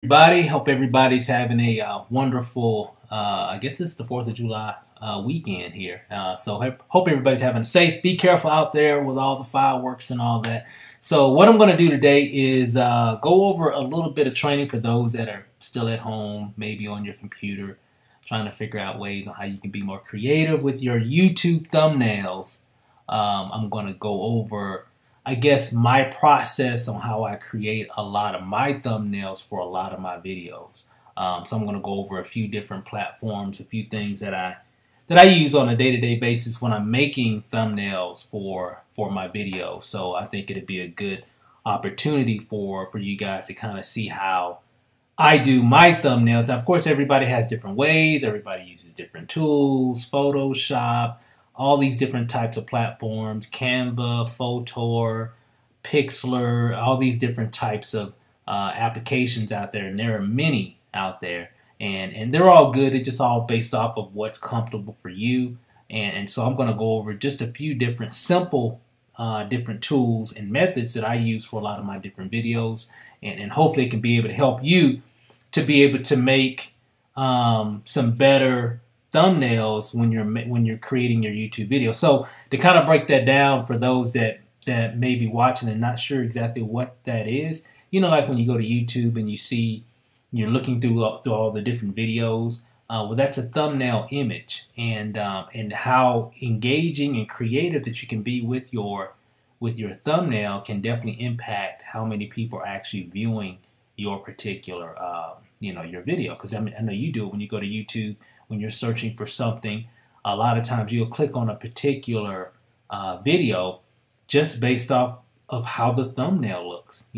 Everybody, hope everybody's having a wonderful, I guess it's the 4th of July weekend here. So hope everybody's having safe. Be careful out there with all the fireworks and all that. So what I'm going to do today is go over a little bit of training for those that are still at home, maybe on your computer, trying to figure out ways on how you can be more creative with your YouTube thumbnails. I'm going to go over, I guess, my process on how I create a lot of my thumbnails for a lot of my videos. So I'm going to go over a few different platforms, a few things that I use on a day-to-day basis when I'm making thumbnails for my videos. So I think it'd be a good opportunity for you guys to kind of see how I do my thumbnails. Now, of course, everybody has different ways. Everybody uses different tools, Photoshop, all these different types of platforms, Canva, Photor, Pixlr, all these different types of applications out there. And there are many out there. And they're all good. It's just all based off of what's comfortable for you. And so I'm going to go over just a few different simple different tools and methods that I use for a lot of my different videos. And hopefully it can be able to help you to be able to make some better thumbnails when you're creating your YouTube video. So to kind of break that down for those that may be watching and not sure exactly what that is, you know, like when you go to YouTube and you're looking through all the different videos. Well, that's a thumbnail image, and how engaging and creative that you can be with your thumbnail can definitely impact how many people are actually viewing your particular your video. Because I know you do it when you go to YouTube. When you're searching for something, a lot of times you'll click on a particular video just based off of how the thumbnail looks,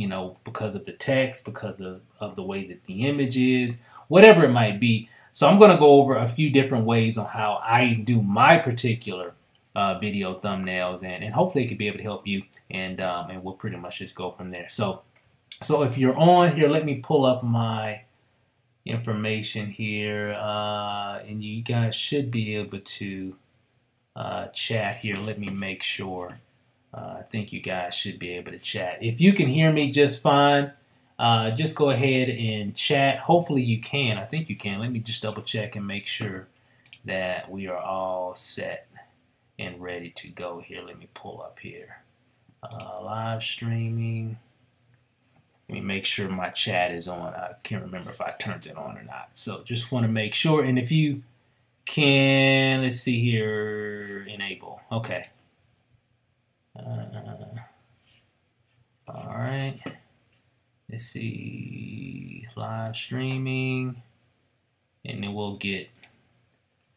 because of the text, because of the way that the image is, whatever it might be. So I'm going to go over a few different ways on how I do my particular video thumbnails, and hopefully it could be able to help you, and we'll pretty much just go from there. So if you're on here, let me pull up my information here, and you guys should be able to chat here. Let me make sure. I think you guys should be able to chat. If you can hear me just fine, just go ahead and chat. Hopefully you can. I think you can. Let me just double check and make sure that we are all set and ready to go here. Let me pull up here. Live streaming. Let me make sure my chat is on. I can't remember if I turned it on or not. So just want to make sure. And if you can, let's see here, enable. Okay. All right. Let's see, live streaming, and then we'll get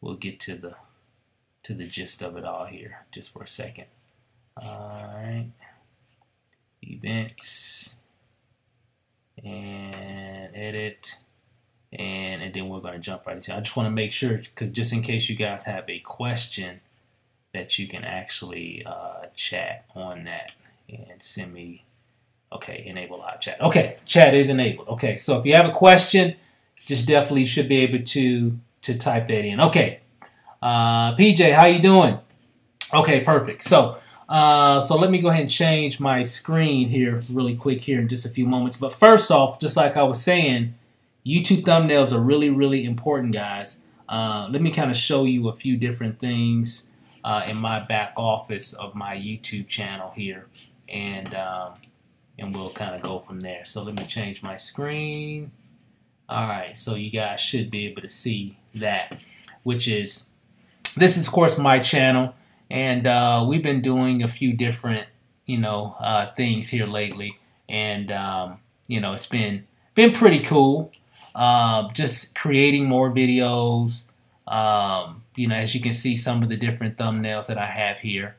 to the gist of it all here just for a second. All right. Events and edit, and then we're going to jump right into it. I just want to make sure, because just in case you guys have a question, that you can actually chat on that and send me. Okay, enable live chat. Okay, chat is enabled. Okay, so if you have a question, just definitely should be able to type that in. Okay, PJ, how you doing? Okay, perfect. So let me go ahead and change my screen here really quick here in just a few moments. But first off, just like I was saying, YouTube thumbnails are really, really important, guys. Let me kind of show you a few different things in my back office of my YouTube channel here, and we'll kind of go from there. So let me change my screen. All right, so you guys should be able to see that, which is, this is of course my channel, and we've been doing a few different things here lately, and it's been pretty cool. Just creating more videos. As you can see, some of the different thumbnails that I have here.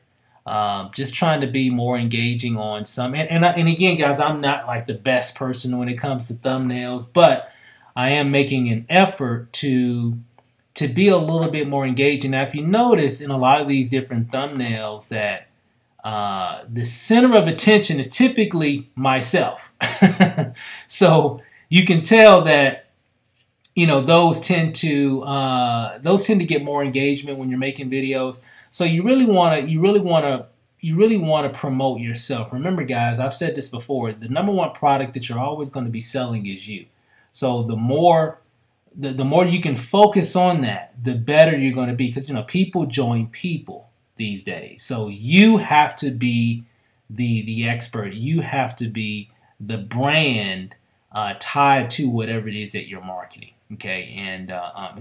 Just trying to be more engaging on some, and again, guys, I'm not like the best person when it comes to thumbnails, but I am making an effort to be a little bit more engaging. Now, if you notice in a lot of these different thumbnails that the center of attention is typically myself, so you can tell that those tend to get more engagement when you're making videos. So you really want to promote yourself. Remember, guys, I've said this before, the number one product that you're always going to be selling is you. So the more you can focus on that, the better you're going to be, because people join people these days. So you have to be the expert. You have to be the brand tied to whatever it is that you're marketing. Okay, and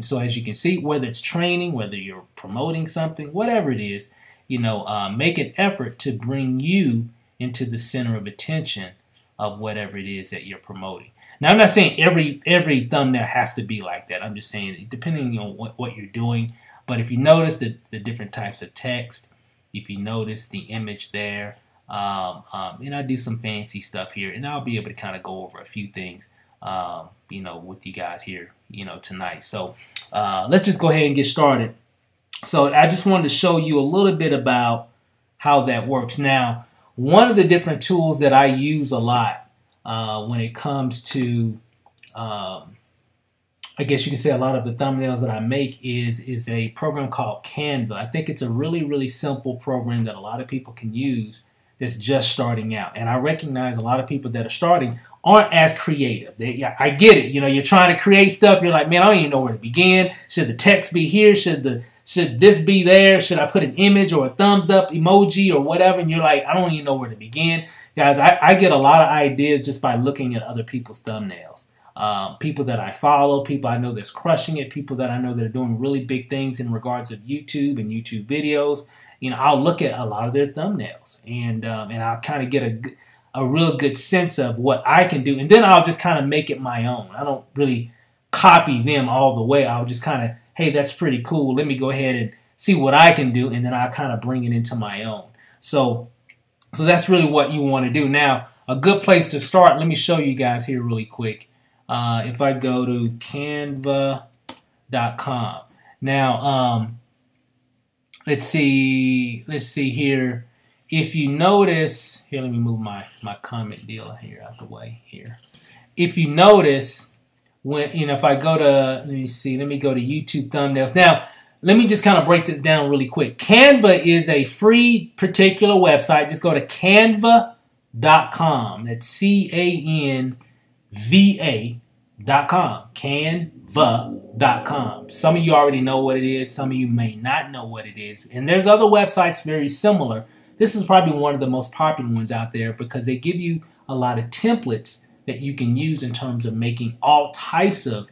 so as you can see, whether it's training, whether you're promoting something, whatever it is, make an effort to bring you into the center of attention of whatever it is that you're promoting. Now, I'm not saying every thumbnail has to be like that. I'm just saying depending on what you're doing. But if you notice the different types of text, if you notice the image there, and I do some fancy stuff here, and I'll be able to kind of go over a few things, with you guys here, tonight. So let's just go ahead and get started. So I just wanted to show you a little bit about how that works. Now, one of the different tools that I use a lot when it comes to, I guess you can say a lot of the thumbnails that I make is a program called Canva. I think it's a really, really simple program that a lot of people can use that's just starting out. And I recognize a lot of people that are starting aren't as creative. I get it. You're trying to create stuff. You're like, man, I don't even know where to begin. Should the text be here? Should this be there? Should I put an image or a thumbs up emoji or whatever? And you're like, I don't even know where to begin. Guys, I get a lot of ideas just by looking at other people's thumbnails. People that I follow, people I know that's crushing it, people that I know that are doing really big things in regards of YouTube and YouTube videos. I'll look at a lot of their thumbnails and I'll kind of get a real good sense of what I can do. And then I'll just kind of make it my own. I don't really copy them all the way. I'll just kind of, hey, that's pretty cool. Let me go ahead and see what I can do. And then I'll kind of bring it into my own. So that's really what you want to do. Now, a good place to start, let me show you guys here really quick. If I go to canva.com. Now, let's see here. If you notice, here, let me move my comment deal here out the way here. If you notice, if I go to, let me go to YouTube thumbnails. Now, let me just kind of break this down really quick. Canva is a free particular website. Just go to canva.com. That's CANVA.com. Canva.com. Some of you already know what it is. Some of you may not know what it is. And there's other websites very similar. This is probably one of the most popular ones out there because they give you a lot of templates that you can use in terms of making all types of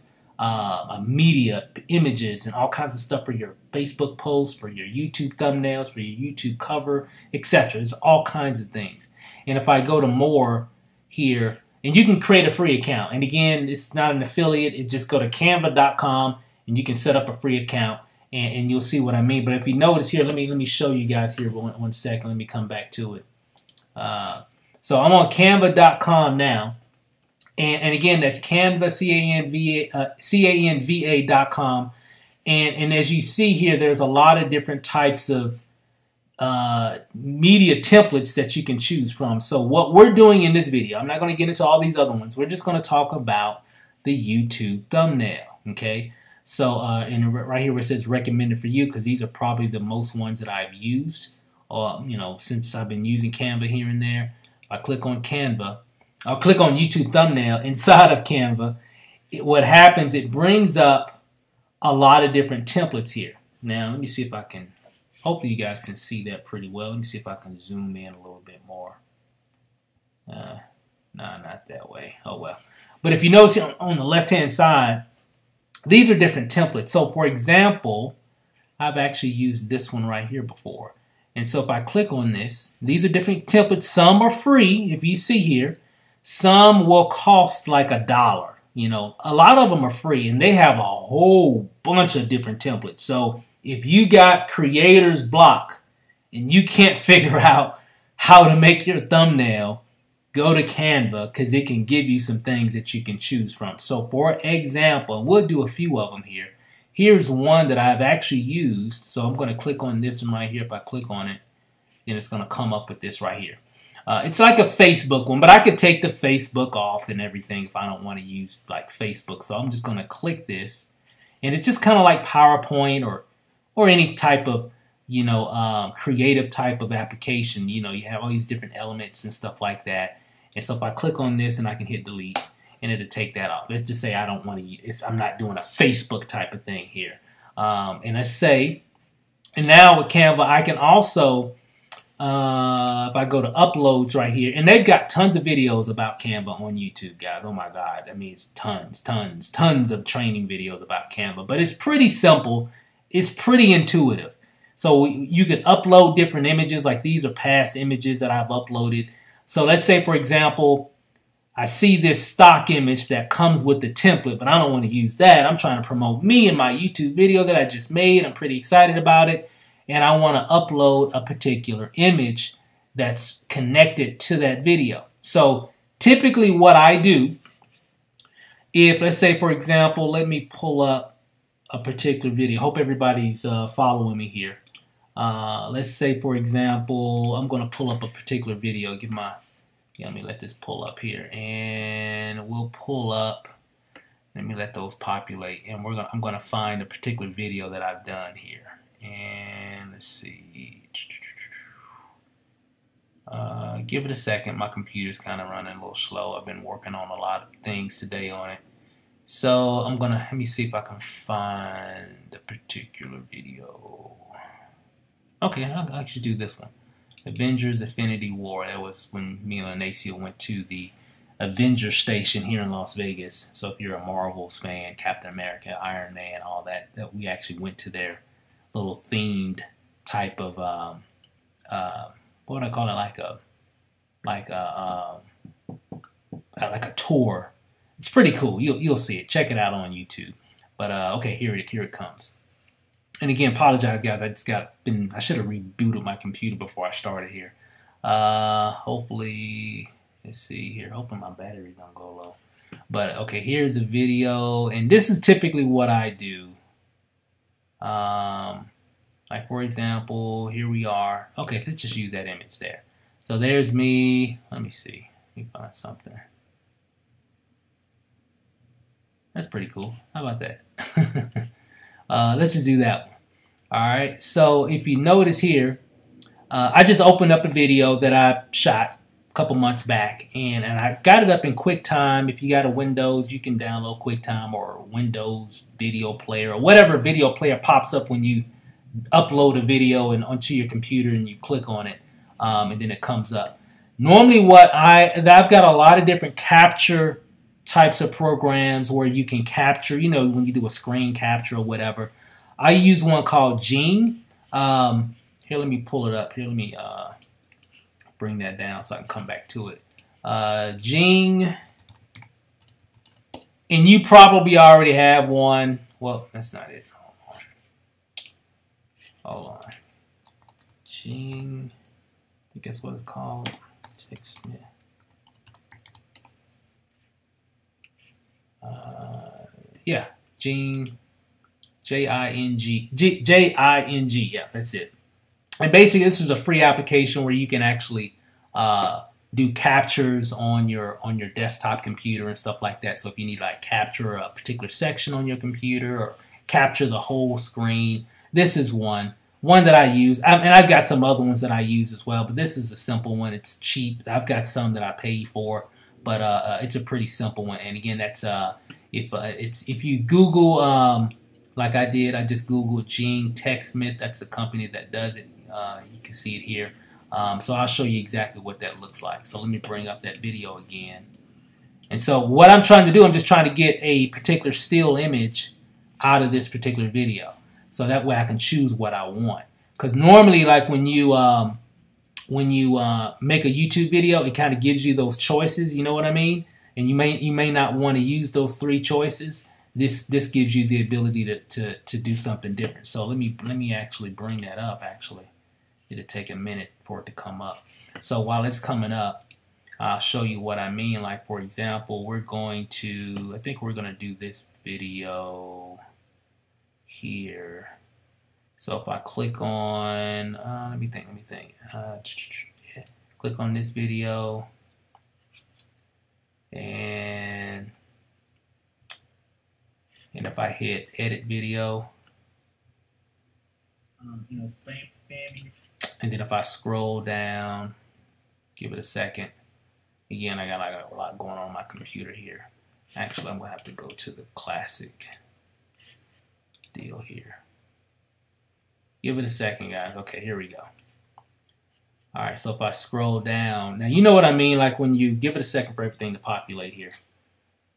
media, images, and all kinds of stuff for your Facebook posts, for your YouTube thumbnails, for your YouTube cover, etc. There's all kinds of things. And if I go to more here, and you can create a free account. And again, it's not an affiliate. It just go to canva.com and you can set up a free account and you'll see what I mean. But if you notice here, let me show you guys here one second. Let me come back to it. So I'm on canva.com now. And again, that's Canva, CANVA.com. And as you see here, there's a lot of different types of media templates that you can choose from. So what we're doing in this video, I'm not going to get into all these other ones. We're just going to talk about the YouTube thumbnail. Okay. So and right here where it says recommended for you, because these are probably the most ones that I've used, since I've been using Canva here and there. I click on Canva. I'll click on YouTube thumbnail inside of Canva. What happens, it brings up a lot of different templates here. Now, let me see if I can, hopefully you guys can see that pretty well. Let me see if I can zoom in a little bit more. No, not that way. Oh, well. But if you notice here on the left-hand side, these are different templates. So, for example, I've actually used this one right here before. And so if I click on this, these are different templates. Some are free, if you see here. Some will cost like $1. A lot of them are free, and they have a whole bunch of different templates. So if you got creator's block and you can't figure out how to make your thumbnail, go to Canva because it can give you some things that you can choose from. So for example, we'll do a few of them here. Here's one that I've actually used. So I'm going to click on this one right here. If I click on it, then it's going to come up with this right here. It's like a Facebook one, but I could take the Facebook off and everything if I don't want to use like Facebook. So I'm just going to click this, and it's just kind of like PowerPoint or any type of creative type of application. You have all these different elements and stuff like that. And so if I click on this, and I can hit delete, and it'll take that off. Let's just say I don't want to, I'm not doing a Facebook type of thing here. And let's say, and now with Canva, I can also, if I go to uploads right here, and they've got tons of videos about Canva on YouTube, guys. Oh my God, that means tons of training videos about Canva. But it's pretty simple. It's pretty intuitive. So you can upload different images, like these are past images that I've uploaded. So let's say, for example, I see this stock image that comes with the template, but I don't want to use that. I'm trying to promote me and my YouTube video that I just made. I'm pretty excited about it. And I want to upload a particular image that's connected to that video. So typically what I do, if let's say, for example, let me pull up a particular video. Hope everybody's following me here. Let's say, for example, I'm going to pull up a particular video. Let me let this pull up here, and we'll pull up. Let me let those populate, and I'm going to find a particular video that I've done here. And let's see. Give it a second. My computer's kind of running a little slow. I've been working on a lot of things today on it. So let me see if I can find a particular video. Okay, I'll actually do this one. Avengers Infinity War. That was when me and Lanacia went to the Avengers station here in Las Vegas. So if you're a Marvel's fan, Captain America, Iron Man, all that we actually went to their little themed type of what would I call it, like a tour. It's pretty cool. You'll see it. Check it out on YouTube. But okay, here it comes. And again, apologize, guys. I should have rebooted my computer before I started here. Hopefully, let's see here. Hoping my batteries don't go low. But okay, here's a video, and this is typically what I do. Like for example, here we are. Okay, let's just use that image there. So there's me. Let me see. Let me find something. That's pretty cool. How about that? Let's just do that one. All right. So if you notice here, I just opened up a video that I shot a couple months back, and I got it up in QuickTime. If you got a Windows, you can download QuickTime or Windows Video Player or whatever video player pops up when you upload a video onto your computer and you click on it, and then it comes up. Normally, I've got a lot of different capture types of programs where you can capture, when you do a screen capture or whatever. I use one called Jing. Here, let me pull it up. Here, let me bring that down so I can come back to it. Jing. And you probably already have one. Well, that's not it. Hold on. Jing. I think that's what it's called. Text me. Yeah, Jing, J-I-N-G, J-I-N-G, yeah, that's it. And basically, this is a free application where you can actually do captures on your desktop computer and stuff like that. So if you need like capture a particular section on your computer or capture the whole screen, this is one that I use. And I've got some other ones that I use as well, but this is a simple one. It's cheap. I've got some that I pay for, but it's a pretty simple one. And again, that's if you Google, like I did, I just Googled Jing TechSmith. That's the company that does it. You can see it here. So I'll show you exactly what that looks like. So let me bring up that video again. And so what I'm trying to do, I'm just trying to get a particular still image out of this particular video. So that way I can choose what I want. Because normally, like when you make a YouTube video, it kind of gives you those choices. You know what I mean? And you may not want to use those 3 choices. This gives you the ability to do something different. So let me actually bring that up. Actually, it'll take a minute for it to come up. So while it's coming up, I'll show you what I mean. Like for example, I think we're gonna do this video here. So if I click on, let me think. Click on this video. And if I hit edit video, and then if I scroll down, give it a second. Again, I got a lot going on my computer here. Actually, I'm going to have to go to the classic deal here. Give it a second, guys. Okay, here we go. All right, so if I scroll down, now you know what I mean, like when you give it a second for everything to populate here.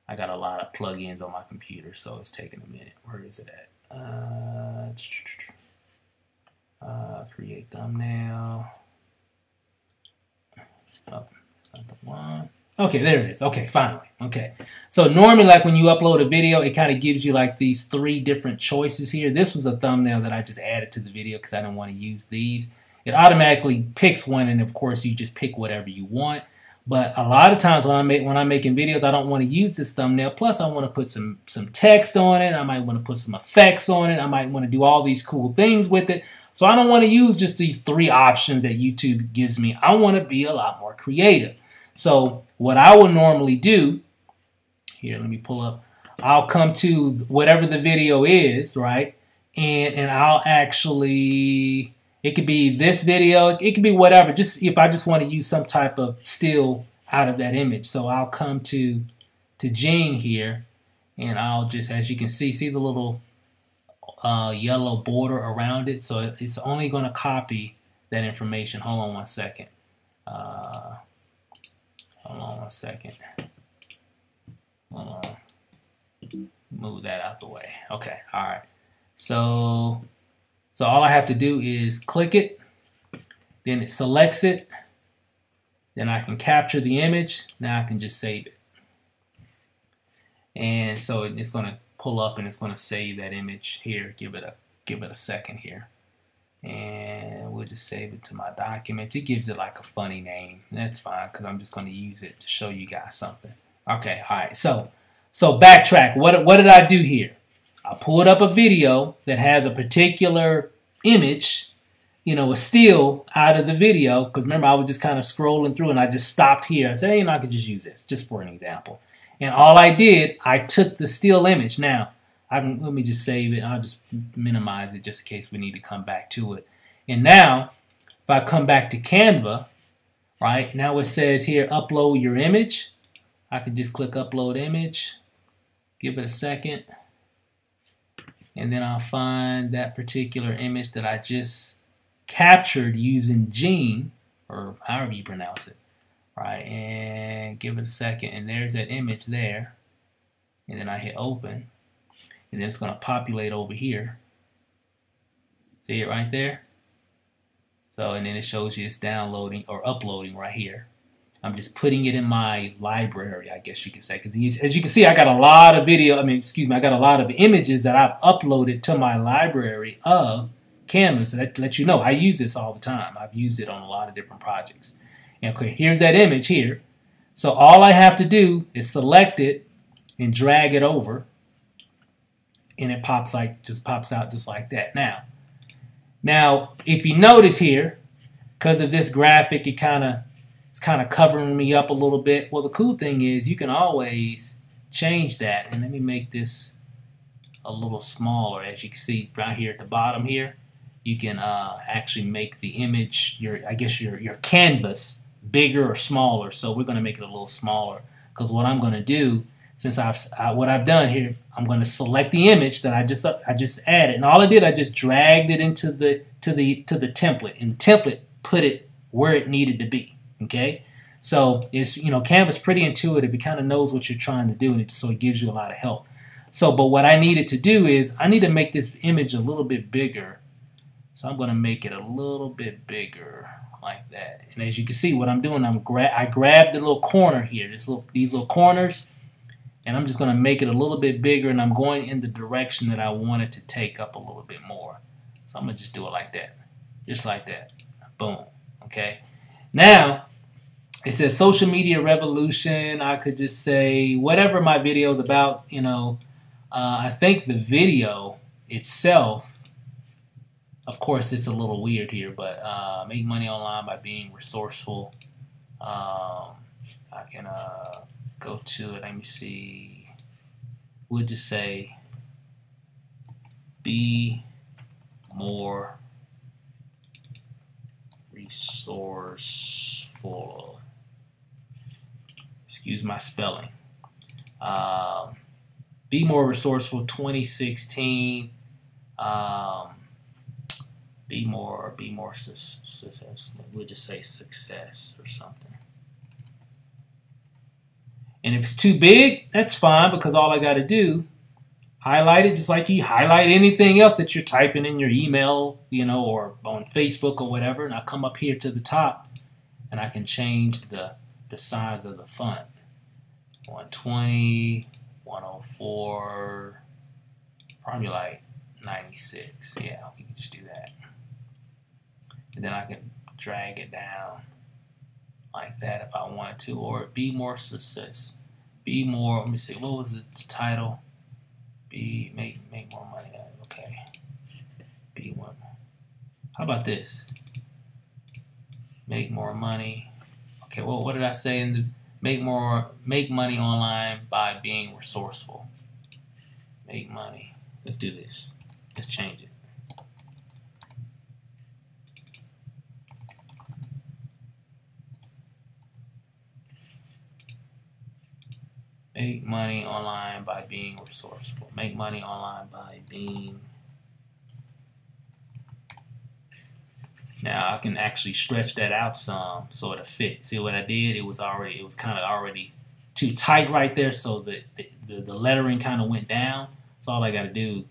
I got a lot of plugins on my computer, so it's taking a minute. Where is it at? Create thumbnail. Oh, that's not the one. Okay, there it is. Okay, finally. Okay. So normally, like when you upload a video, it kind of gives you like these 3 different choices here. This was a thumbnail that I just added to the video because I didn't want to use these. It automatically picks one, and of course, you just pick whatever you want. But a lot of times when I'm making videos, I don't want to use this thumbnail. Plus, I want to put some text on it. I might want to put some effects on it. I might want to do all these cool things with it. So I don't want to use just these 3 options that YouTube gives me. I want to be a lot more creative. So what I would normally do, here, let me pull up. I'll come to whatever the video is, right? And I'll actually, it could be this video, it could be whatever, just if I just want to use some type of still out of that image. So I'll come to Jing here, and I'll just, as you can see the little yellow border around it. So it's only going to copy that information. Hold on one second. Hold on one second. Hold on. Move that out the way. Okay, all right. So all I have to do is click it, then it selects it, then I can capture the image. Now I can just save it. And so it's going to pull up and it's going to save that image here. Give it a second here. And we'll just save it to my document. It gives it like a funny name. That's fine because I'm just going to use it to show you guys something. Okay, all right. So backtrack. What did I do here? I pulled up a video that has a particular image, you know, a still out of the video. Because remember, I was just kind of scrolling through and I just stopped here. I said, hey, you know, I could just use this just for an example. And all I did, I took the still image. Now, let me just save it. I'll just minimize it just in case we need to come back to it. And now, if I come back to Canva, right, now it says here, upload your image. I could just click upload image, give it a second, and then I'll find that particular image that I just captured using Jing, or however you pronounce it, right, and give it a second, and there's that image there, and then I hit open. And then it's going to populate over here. See it right there? So, and then it shows you it's downloading or uploading right here. I'm just putting it in my library, I guess you could say. Because as you can see, I got a lot of I got a lot of images that I've uploaded to my library of Canva. So that lets you know I use this all the time. I've used it on a lot of different projects. And okay, here's that image here. So all I have to do is select it and drag it over. And it pops out just like that. Now, if you notice here, because of this graphic, it's kind of covering me up a little bit. Well, the cool thing is you can always change that. And let me make this a little smaller. As you can see right here at the bottom here, you can actually make the image, your canvas, bigger or smaller. So we're going to make it a little smaller because what I'm going to do, since what I've done here, I'm going to select the image that I just added, and all I did, I just dragged it into the template, and the template put it where it needed to be. Okay, so it's Canva's pretty intuitive. It kind of knows what you're trying to do, and so it gives you a lot of help. So, but what I needed to do is I need to make this image a little bit bigger. So I'm going to make it a little bit bigger like that. And as you can see, what I'm doing, I grabbed the little corner here, these little corners. And I'm just going to make it a little bit bigger, and I'm going in the direction that I want it to take up a little bit more. So I'm going to just do it like that. Just like that. Boom. Okay. Now, it says social media revolution. I could just say whatever my video is about, I think the video itself, of course, it's a little weird here, but make money online by being resourceful. I can... go to it. Let me see. We'll just say be more resourceful. Excuse my spelling. Be more resourceful 2016. Be more success. We'll just say success or something. And if it's too big, that's fine, because all I got to do, highlight it just like you highlight anything else that you're typing in your email, you know, or on Facebook or whatever. And I come up here to the top and I can change the size of the font. 120, 104, probably like 96. Yeah, we can just do that. And then I can drag it down like that if I wanted to, or be more success. Be more, let me see, what was the title? Make more money. Okay. Be one. How about this? Make more money. Okay, well, what did I say in the make money online by being resourceful. Make money. Let's do this. Let's change it. Make money online by being resourceful. Make money online by being. Now I can actually stretch that out some so it'll fit. See what I did? It was kind of already too tight right there, so the lettering kind of went down. So all I got to do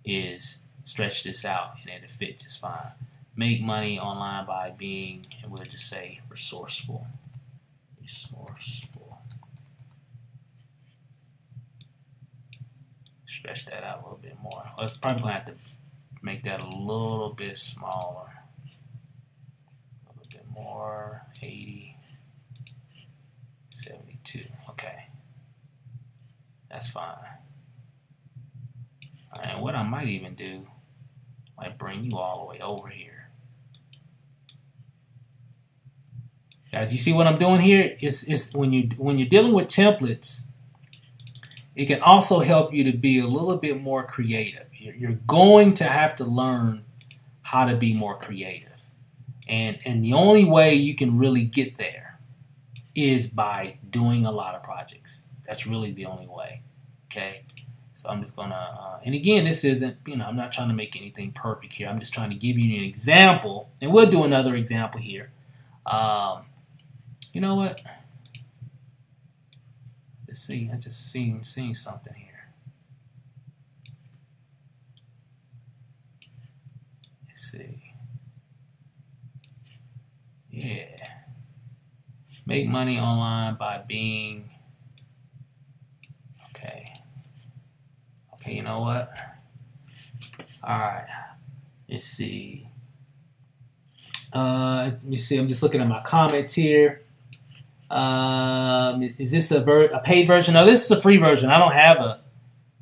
is stretch this out and it'll fit just fine. Make money online by being, and we'll just say resourceful. Resourceful. Stretch that out a little bit more. Let's probably have to make that a little bit smaller. A little bit more. 80. 72. Okay. That's fine. Alright, what I might even do, I might bring you all the way over here. Guys, you see what I'm doing here? It's when you're dealing with templates, it can also help you to be a little bit more creative. You're going to have to learn how to be more creative. And the only way you can really get there is by doing a lot of projects. That's really the only way. Okay? So I'm just gonna, and again, this isn't, I'm not trying to make anything perfect here. I'm just trying to give you an example, and we'll do another example here. You know what? Let's see. I just seen something here. Let's see. Yeah. Make money online by being. Okay. Okay, you know what? Alright. Let's see. Let me see. I'm just looking at my comments here. Is this a paid version? No, this is a free version. I don't have a.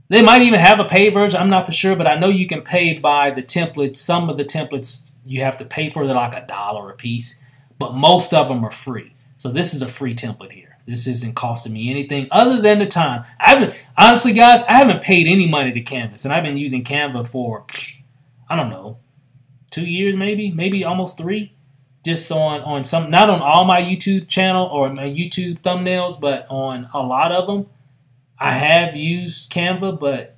They might even have a paid version. I'm not for sure, but I know you can pay by the templates. Some of the templates you have to pay for. They're like $1 a piece, but most of them are free. So this is a free template here. This isn't costing me anything other than the time. Honestly, guys, I haven't paid any money to Canvas, and I've been using Canva for, I don't know, 2 years maybe almost 3. Just on some, not on all my YouTube channel or my YouTube thumbnails, but on a lot of them. I have used Canva, but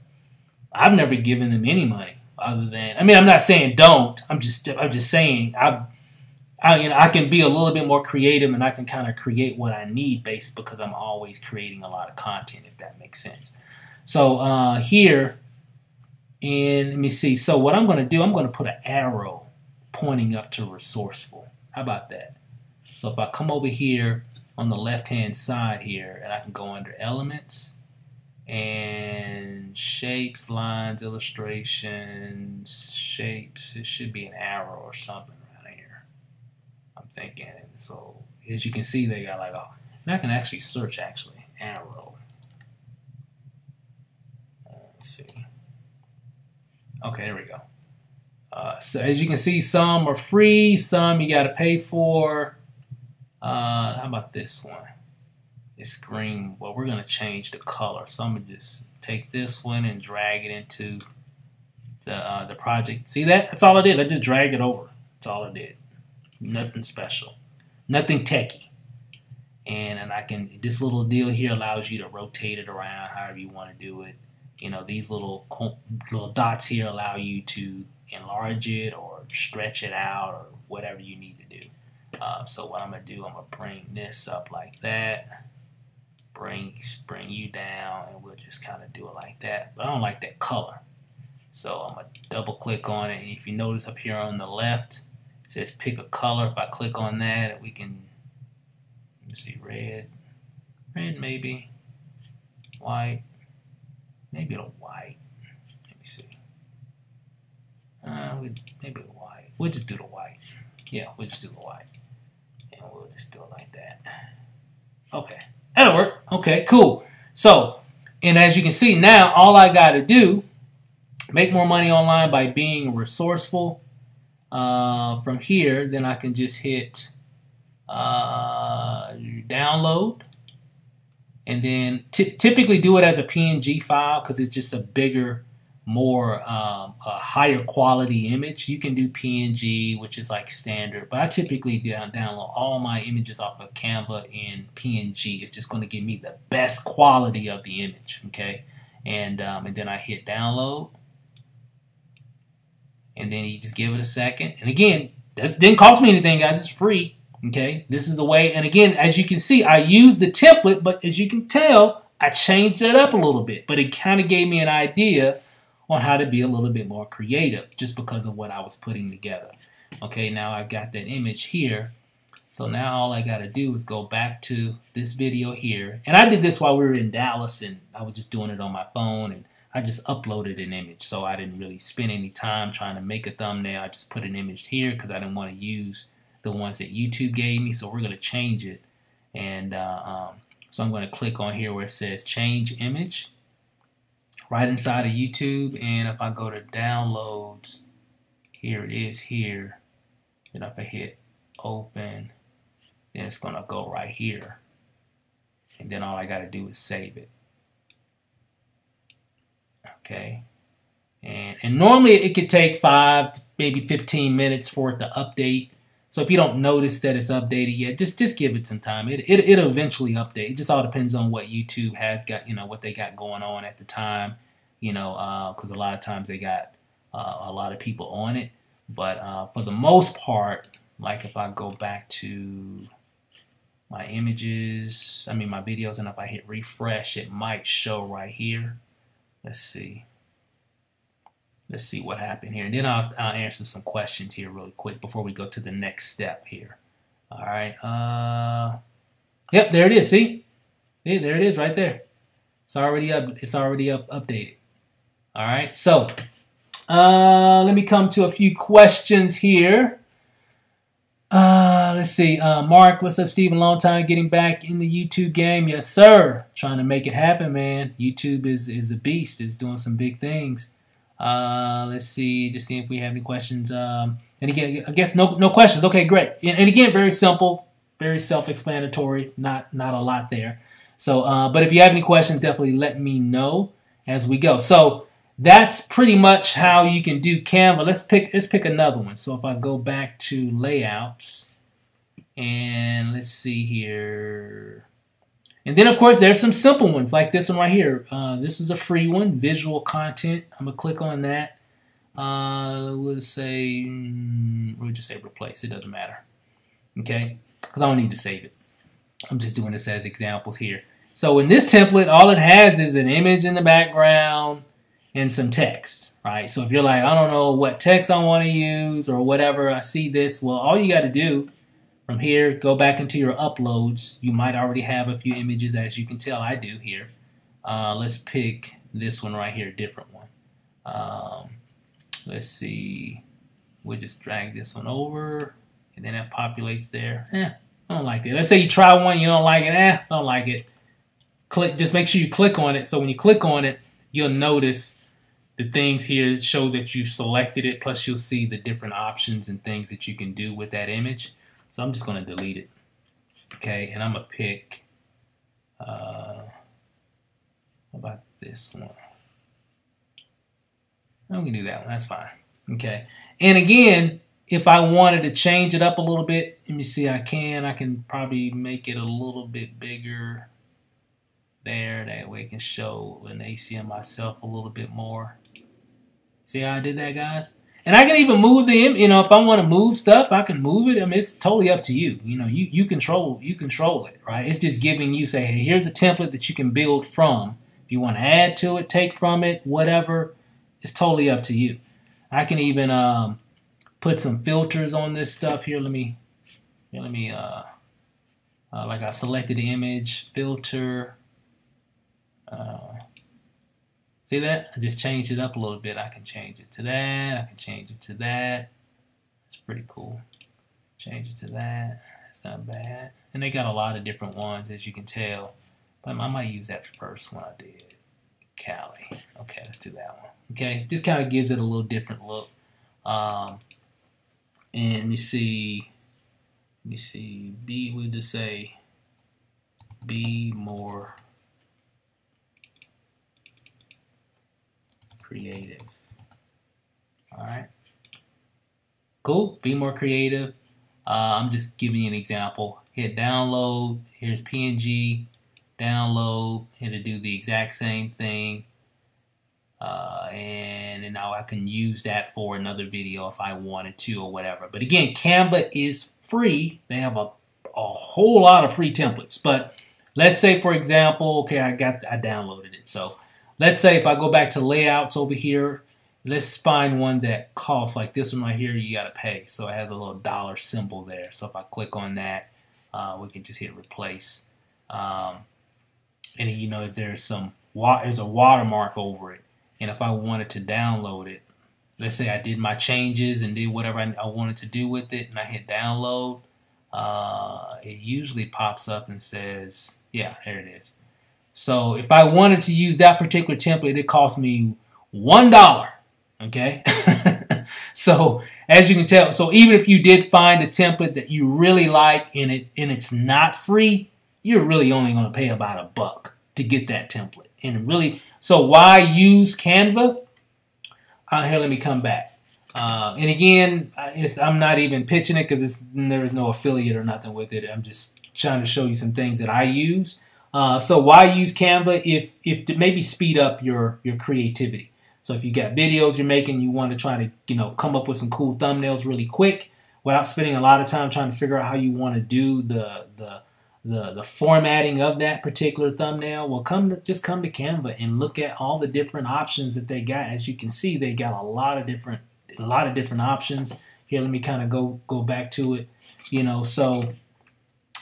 I've never given them any money other than, I'm not saying don't. I'm just saying I can be a little bit more creative, and I can kind of create what I need based because I'm always creating a lot of content, if that makes sense. So here, and let me see. So what I'm going to do, I'm going to put an arrow pointing up to resourceful. How about that? So if I come over here on the left-hand side here, and I can go under elements and shapes, lines, illustrations, shapes. It should be an arrow or something around here, I'm thinking. So as you can see, they got like and I can actually search arrow. Let's see. Okay, there we go. So as you can see, some are free, some you got to pay for. How about this one? This green. Well, we're going to change the color. So I'm going to just take this one and drag it into the project. See that? That's all I did. I just dragged it over. That's all I did. Nothing special. Nothing techie. and I can, this little deal here allows you to rotate it around however you want to do it. You know, these little dots here allow you to enlarge it or stretch it out or whatever you need to do. So what I'm gonna do, I'm gonna bring this up like that, bring you down, and we'll just kind of do it like that. But I don't like that color, so I'm gonna double click on it. And if you notice up here on the left, it says pick a color. If I click on that, we can, let's see, red maybe, white, maybe the white. Let me see. Maybe the white. We'll just do the white. Yeah, we'll just do the white. And we'll just do it like that. Okay, that'll work. Okay, cool. So, and as you can see now, all I got to do, make more money online by being resourceful. From here, then I can just hit download. And then typically do it as a PNG file because it's just a bigger, more a higher quality image. You can do PNG, which is like standard, but I typically download all my images off of Canva in PNG. It's just going to give me the best quality of the image, okay? And then I hit download, and then you just give it a second. And again, that didn't cost me anything, guys. It's free. Okay, this is a way, and again, as you can see, I used the template, but as you can tell, I changed it up a little bit, but it kind of gave me an idea on how to be a little bit more creative just because of what I was putting together. Okay, now I've got that image here, so now all I got to do is go back to this video here, and I did this while we were in Dallas, and I was just doing it on my phone, and I just uploaded an image, so I didn't really spend any time trying to make a thumbnail. I just put an image here because I didn't want to use the ones that YouTube gave me, so we're going to change it. And so I'm going to click on here where it says change image right inside of YouTube, and if I go to downloads, here it is here, and if I hit open, then it's going to go right here, and then all I got to do is save it. Okay, and normally it could take 5 to maybe 15 minutes for it to update. So if you don't notice that it's updated yet, just give it some time. It'll eventually update. It just all depends on what YouTube has got, you know, what they got going on at the time, you know, because a lot of times they got a lot of people on it. But for the most part, like if I go back to my images, my videos, and if I hit refresh, it might show right here. Let's see. Let's see what happened here. And then I'll answer some questions here really quick before we go to the next step here. All right. Yep, there it is. See? Yeah, there it is right there. It's already up. It's already updated. All right. So let me come to a few questions here. Let's see. Mark, what's up, Stephen? Long time getting back in the YouTube game. Yes, sir. Trying to make it happen, man. YouTube is a beast. It's doing some big things. Let's see, just see if we have any questions. And again, I guess no questions. Okay, great. And again, very simple, very self-explanatory. Not a lot there. So, but if you have any questions, definitely let me know as we go. So that's pretty much how you can do Canva. Let's pick another one. So if I go back to layouts, and let's see here. And then, of course, there's some simple ones like this one right here. This is a free one, visual content. I'm going to click on that. We'll just say replace. It doesn't matter. Okay? Because I don't need to save it. I'm just doing this as examples here. So in this template, all it has is an image in the background and some text, right? So if you're like, I don't know what text I want to use or whatever, I see this. Well, all you got to do from here, go back into your uploads. You might already have a few images, as you can tell I do here. Let's pick this one right here, different one. Let's see. We'll just drag this one over, and then it populates there. I don't like it. Let's say you try one, you don't like it. Don't like it. Click. Just make sure you click on it. So when you click on it, you'll notice the things here show that you've selected it. Plus, you'll see the different options and things that you can do with that image. So I'm just going to delete it. Okay, and I'm going to pick, how about this one? I'm going to do that one. That's fine. Okay, and again, if I wanted to change it up a little bit, let me see, I can probably make it a little bit bigger there. That way I can show an AC of myself a little bit more. See how I did that, guys? And I can even move them. You know, if I want to move stuff, I can move it. I mean, it's totally up to you. You know, you control it, right? It's just giving you, say, hey, here's a template that you can build from. If you want to add to it, take from it, whatever, it's totally up to you. I can even put some filters on this stuff here. Let me like I selected the image, filter. See that? I just changed it up a little bit. I can change it to that. I can change it to that. It's pretty cool. Change it to that. That's not bad. And they got a lot of different ones, as you can tell. But I might use that first one I did. Cali. Okay, let's do that one. Okay, just kind of gives it a little different look. And let me see. We just say be more creative. All right. Cool. Be more creative. I'm just giving you an example. Hit download. Here's PNG. Download. It'll do the exact same thing. And now I can use that for another video if I wanted to or whatever. But again, Canva is free. They have a whole lot of free templates. But let's say, for example, okay, I downloaded it. So let's say if I go back to layouts over here, let's find one that costs, like this one right here, you got to pay. So it has a little dollar symbol there. So if I click on that, we can just hit replace. And you know, there's a watermark over it. And if I wanted to download it, let's say I did my changes and did whatever I wanted to do with it, and I hit download, it usually pops up and says, yeah, there it is. So if I wanted to use that particular template, it cost me $1. Okay. So as you can tell, so even if you did find a template that you really like and it's not free, you're really only going to pay about $1 to get that template. And really, so why use Canva? Here, let me come back. And again, I'm not even pitching it because there is no affiliate or nothing with it. I'm just trying to show you some things that I use. So why use Canva? If to maybe speed up your creativity. So if you got videos you're making, you want to try to come up with some cool thumbnails really quick without spending a lot of time trying to figure out how you want to do the formatting of that particular thumbnail. Well, just come to Canva and look at all the different options that they got. As you can see, they got a lot of different options. Here, let me kind of go back to it. So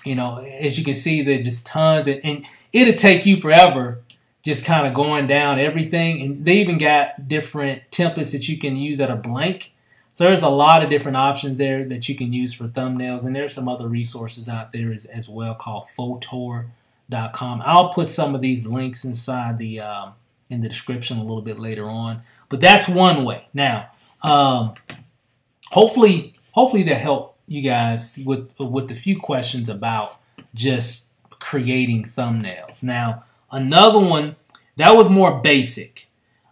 as you can see, there's just tons, and it'll take you forever just kind of going down everything. And they even got different templates that you can use that are blank. So there's a lot of different options there that you can use for thumbnails. And there's some other resources out there as well called Photor.com. I'll put some of these links inside in the description a little bit later on. But that's one way. Now, hopefully that helped you guys with a few questions about just creating thumbnails. Now, another one that was more basic.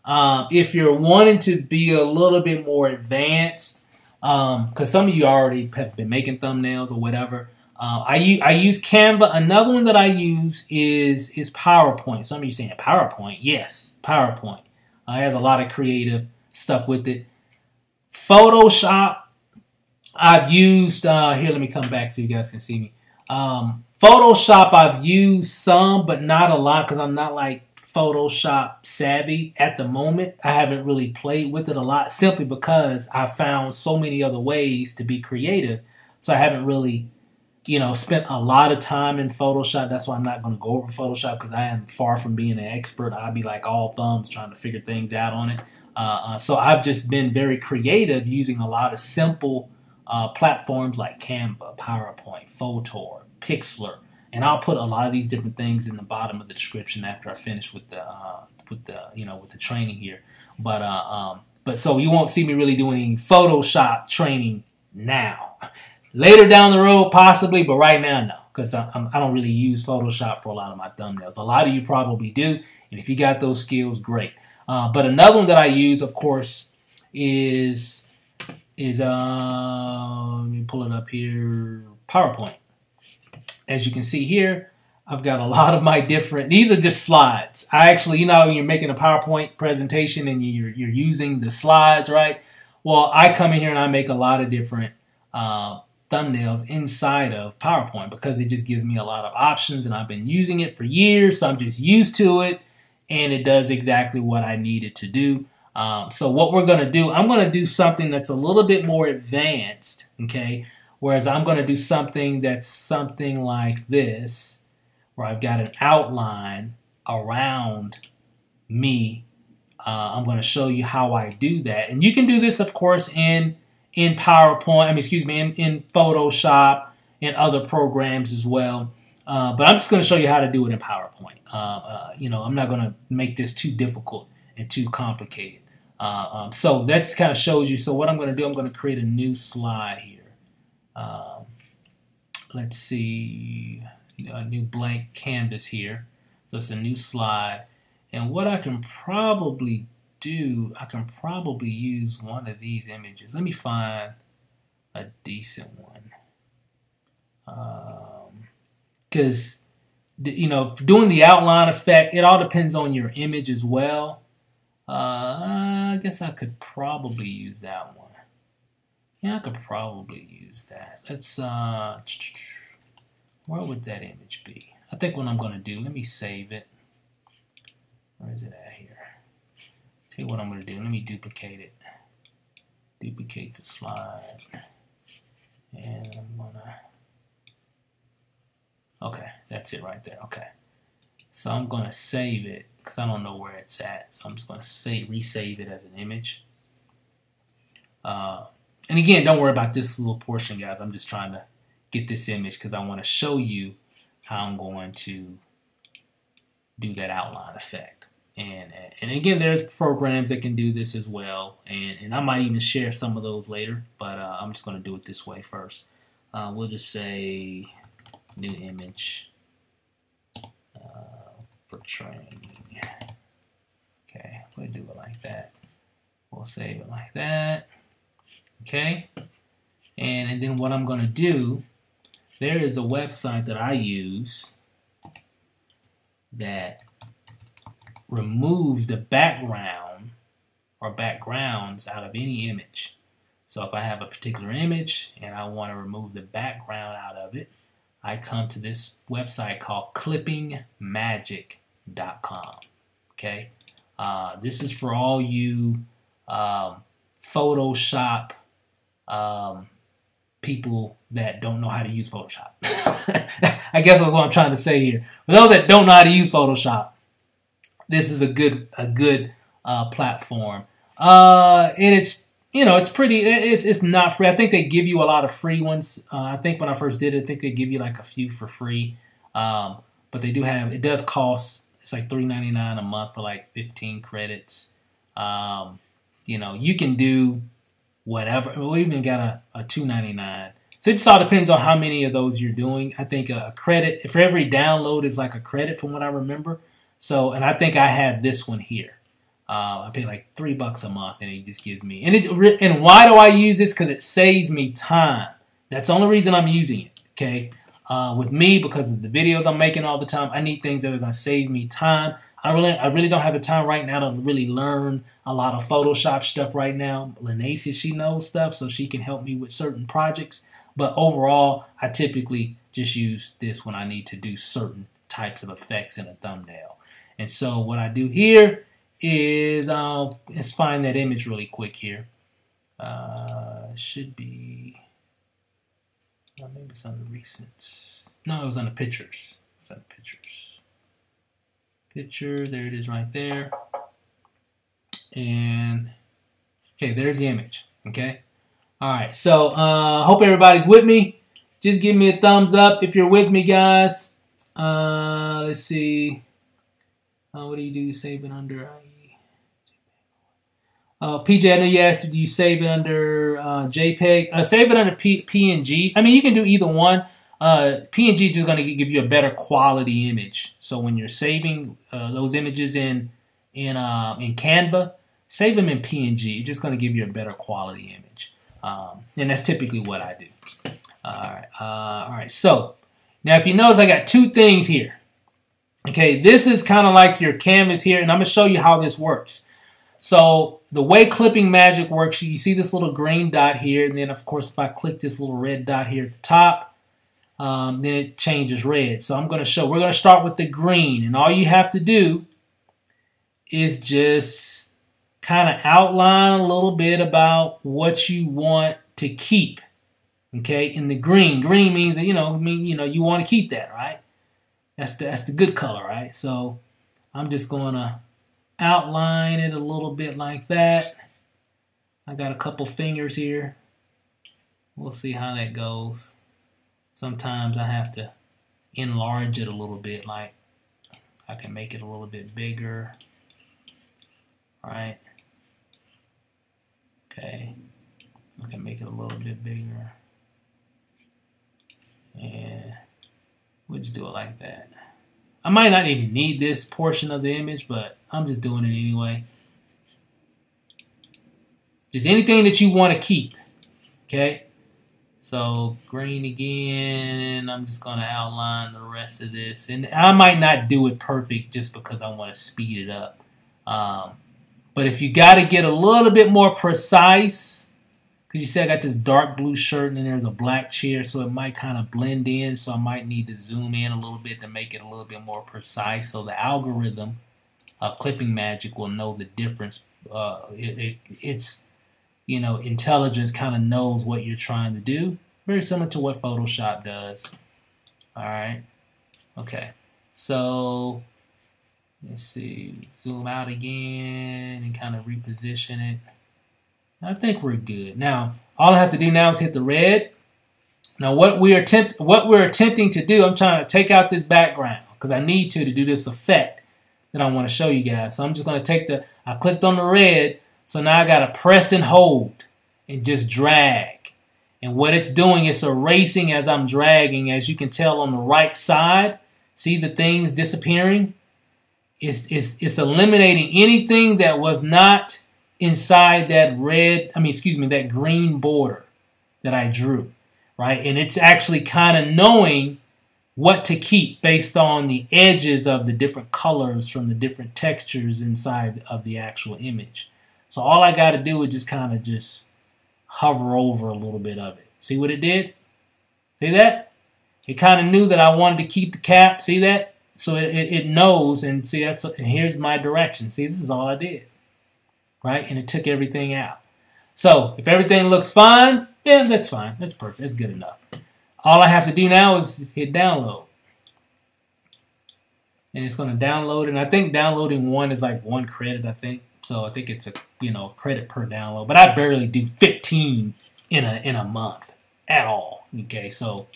If you're wanting to be a little bit more advanced, because some of you already have been making thumbnails or whatever, I use Canva. Another one that I use is PowerPoint. Some of you saying PowerPoint? Yes, PowerPoint. It has a lot of creative stuff with it. Photoshop, I've used, here, let me come back so you guys can see me. Photoshop, I've used some, but not a lot because I'm not like Photoshop savvy at the moment. I haven't really played with it a lot simply because I found so many other ways to be creative. So I haven't really, spent a lot of time in Photoshop. That's why I'm not going to go over Photoshop because I am far from being an expert. I'll be like all thumbs trying to figure things out on it. So I've just been very creative using a lot of simple platforms like Canva, PowerPoint, Photor, Pixlr, and I'll put a lot of these different things in the bottom of the description after I finish with the training here. But so you won't see me really doing any Photoshop training now. Later down the road, possibly, but right now, no, because I don't really use Photoshop for a lot of my thumbnails. A lot of you probably do, and if you got those skills, great. But another one that I use, of course, is is, let me pull it up here, PowerPoint. As you can see here, I've got a lot of my different, these are just slides. I actually, you know, when you're making a PowerPoint presentation and you're using the slides, right? Well, I come in here and I make a lot of different thumbnails inside of PowerPoint because it just gives me a lot of options, and I've been using it for years, so I'm just used to it, and it does exactly what I need it to do. So what we're going to do, I'm going to do something that's a little bit more advanced, okay? Whereas I'm going to do something that's something like this, where I've got an outline around me. I'm going to show you how I do that. And you can do this, of course, in PowerPoint, in Photoshop, and other programs as well. But I'm just going to show you how to do it in PowerPoint. You know, I'm not going to make this too difficult and too complicated. So that just kind of shows you. So what I'm going to do, I'm going to create a new slide here. Let's see, a new blank canvas here. So it's a new slide. And what I can probably do, I can probably use one of these images. Let me find a decent one. Because, you know, doing the outline effect, it all depends on your image as well. I guess I could probably use that one. Yeah, I could probably use that. Let's, where would that image be? I think what I'm going to do, let me save it. Where is it at here? Tell you what I'm going to do. Let me duplicate it. Duplicate the slide. And I'm going to... Okay, that's it right there. Okay. So I'm going to save it because I don't know where it's at. So I'm just going to resave it as an image. And again, don't worry about this little portion, guys. I'm just trying to get this image because I want to show you how I'm going to do that outline effect. And again, there's programs that can do this as well. And I might even share some of those later, but I'm just going to do it this way first. We'll just say new image for training. Okay, we'll do it like that. We'll save it like that. Okay, and then what I'm going to do, there is a website that I use that removes the background or backgrounds out of any image. So if I have a particular image and I want to remove the background out of it, I come to this website called ClippingMagic.com. Okay, this is for all you Photoshop people that don't know how to use Photoshop. I guess that's what I'm trying to say here. For those that don't know how to use Photoshop, this is a good platform. And it's, you know, it's pretty, it's not free. I think they give you a lot of free ones. I think when I first did it, I think they give you like a few for free. But they do have, it does cost, it's like $3.99 a month for like 15 credits. You know, you can do whatever. We even got a $2.99. So it just all depends on how many of those you're doing. I think a credit, for every download is like a credit from what I remember. So, and I think I have this one here. I pay like $3 a month, and it just gives me. And why do I use this? Because it saves me time. That's the only reason I'm using it. Okay, with me, because of the videos I'm making all the time, I need things that are going to save me time. I really don't have the time right now to really learn a lot of Photoshop stuff right now. Lanacia, she knows stuff, so she can help me with certain projects. But overall, I typically just use this when I need to do certain types of effects in a thumbnail. And so what I do here is let's find that image really quick here. Should be, maybe it's on the recent. No, it was on the pictures. It's on the pictures. Pictures, there it is right there. And okay, there's the image. Okay. All right. So hope everybody's with me. Just give me a thumbs up if you're with me, guys. Let's see. What do you do? Save it under PJ, I know you asked, do you save it under JPEG? Save it under PNG. I mean, you can do either one. PNG is just going to give you a better quality image. So when you're saving those images in Canva, save them in PNG. It's just going to give you a better quality image. And that's typically what I do. All right. So now if you notice, I got two things here. Okay, this is kind of like your canvas here, and I'm going to show you how this works. So the way ClippingMagic works, you see this little green dot here, and then of course if I click this little red dot here at the top, then it changes red. So we're going to start with the green, and all you have to do is just kind of outline a little bit about what you want to keep. Okay, in the green means that you want to keep that, right? That's the good color, right? So I'm just going to outline it a little bit like that. I got a couple fingers here. We'll see how that goes. Sometimes I have to enlarge it a little bit, like I can make it a little bit bigger. Right? Okay. I can make it a little bit bigger. And we'll just do it like that. I might not even need this portion of the image, but I'm just doing it anyway. Just anything that you want to keep. Okay? So green again. I'm just going to outline the rest of this. And I might not do it perfect just because I want to speed it up. But if you got to get a little bit more precise, because you see I got this dark blue shirt and then there's a black chair, so it might kind of blend in. So I might need to zoom in a little bit to make it a little bit more precise. So the algorithm of ClippingMagic will know the difference. It's intelligence kind of knows what you're trying to do. Very similar to what Photoshop does. All right. Okay. So let's see. Zoom out again and kind of reposition it. I think we're good. Now, all I have to do now is hit the red. Now, what we're attempting to do, I'm trying to take out this background because I need to do this effect that I want to show you guys. So I'm just going to take I clicked on the red, so now I got to press and hold and just drag. And what it's doing is erasing as I'm dragging. As you can tell on the right side, see the things disappearing? It's eliminating anything that was not inside that green border that I drew, right? And it's actually kind of knowing what to keep based on the edges of the different colors from the different textures inside of the actual image. So all I got to do is just kind of just hover over a little bit of it. See what it did? See that? It kind of knew that I wanted to keep the cap. See that? So it knows, and see and here's my direction. See, this is all I did. Right? And it took everything out. So if everything looks fine, yeah, that's fine. That's perfect. That's good enough. All I have to do now is hit download. And it's going to download. And I think downloading one is like 1 credit, I think. So I think it's a credit per download. But I barely do 15 in a month at all. Okay, so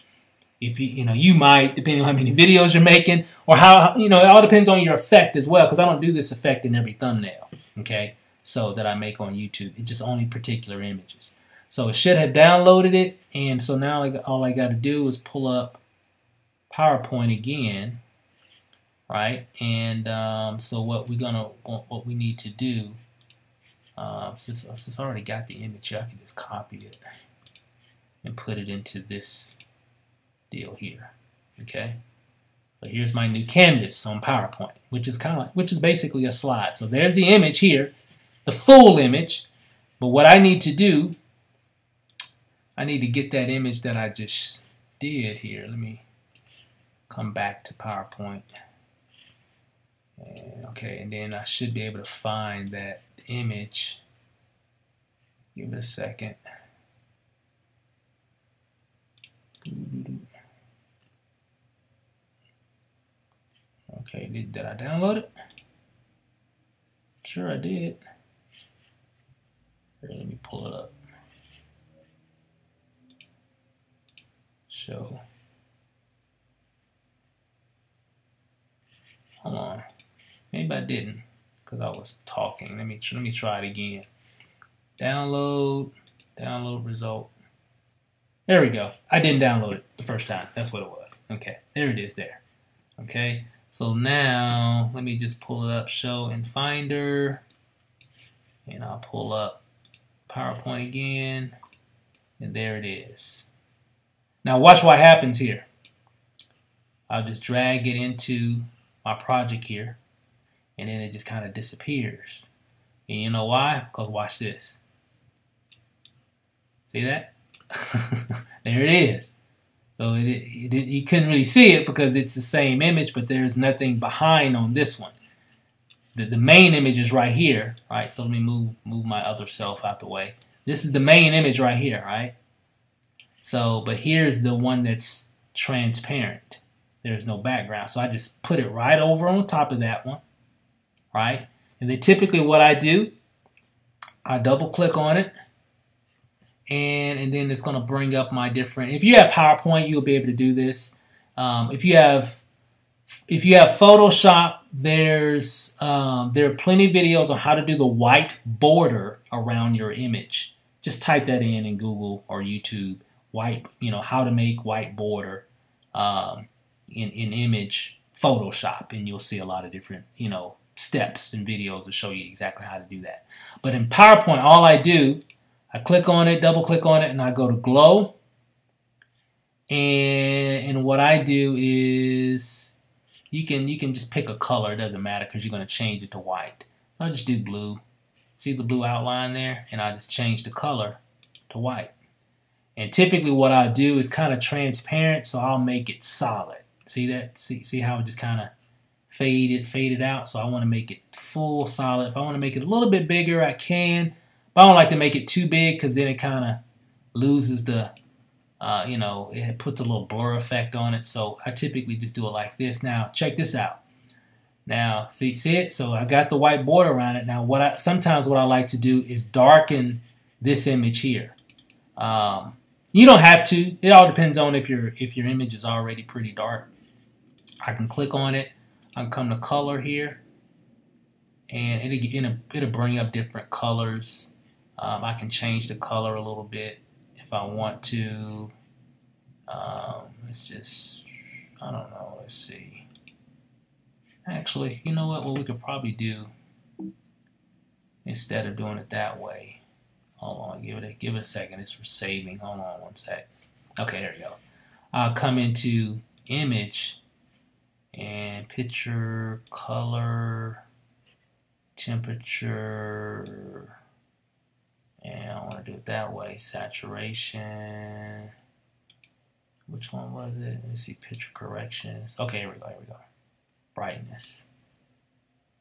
if you might, depending on how many videos you're making, or how it all depends on your effect as well, because I don't do this effect in every thumbnail. Okay. So that I make on YouTube. It's just only particular images. So it should have downloaded it, and so now all I got to do is pull up PowerPoint again, right? And so what we need to do, since I already got the image here, I can just copy it and put it into this deal here. Okay. So here's my new canvas on PowerPoint, which is basically a slide. So there's the image here. The full image, but what I need to do, I need to get that image that I just did here. Let me come back to PowerPoint. And then I should be able to find that image. Give it a second. Okay, did I download it? Sure I did. Here, let me pull it up. Show. Hold on. Maybe I didn't because I was talking. Let me try it again. Download result. There we go. I didn't download it the first time. That's what it was. Okay, there it is there. Okay, so now let me just pull it up, show in Finder, and I'll pull up PowerPoint again. And there it is. Now watch what happens here. I'll just drag it into my project here, and then it just kind of disappears. And you know why? Because watch this. See that? There it is. So you couldn't really see it because it's the same image, but there's nothing behind on this one. The main image is right here, right? So let me move my other self out the way. This is the main image right here, right? So, but here's the one that's transparent. There's no background. So I just put it right over on top of that one, right? And then typically what I do, I double click on it, and then it's going to bring up my different. If you have PowerPoint, you'll be able to do this. If you have Photoshop, there are plenty of videos on how to do the white border around your image. Just type that in Google or YouTube. How to make white border in image Photoshop, and you'll see a lot of different steps and videos to show you exactly how to do that. But in PowerPoint, all I do, I click on it, double click on it, and I go to glow. And what I do is you can just pick a color. It doesn't matter because you're going to change it to white. So I'll just do blue. See the blue outline there? And I just change the color to white. And typically what I do is kind of transparent, so I'll make it solid. See that? See how it just kind of faded out? So I want to make it full solid. If I want to make it a little bit bigger, I can. But I don't like to make it too big because then it kind of loses the, it puts a little blur effect on it. So I typically just do it like this. Now, check this out. Now, see it? So I got the white border around it. Now, sometimes what I like to do is darken this image here. You don't have to. It all depends on if your image is already pretty dark. I can click on it. I can come to color here, and it'll bring up different colors. I can change the color a little bit if I want to. Let's just, I don't know. Let's see. Actually, you know what? What we could probably do instead of doing it that way. Hold on, give it a second. It's for saving. Hold on one sec. Okay, there it goes. I'll come into image and picture, color, temperature, and I want to do it that way. Saturation. Which one was it? Let me see. Picture corrections. Okay, here we go. Brightness.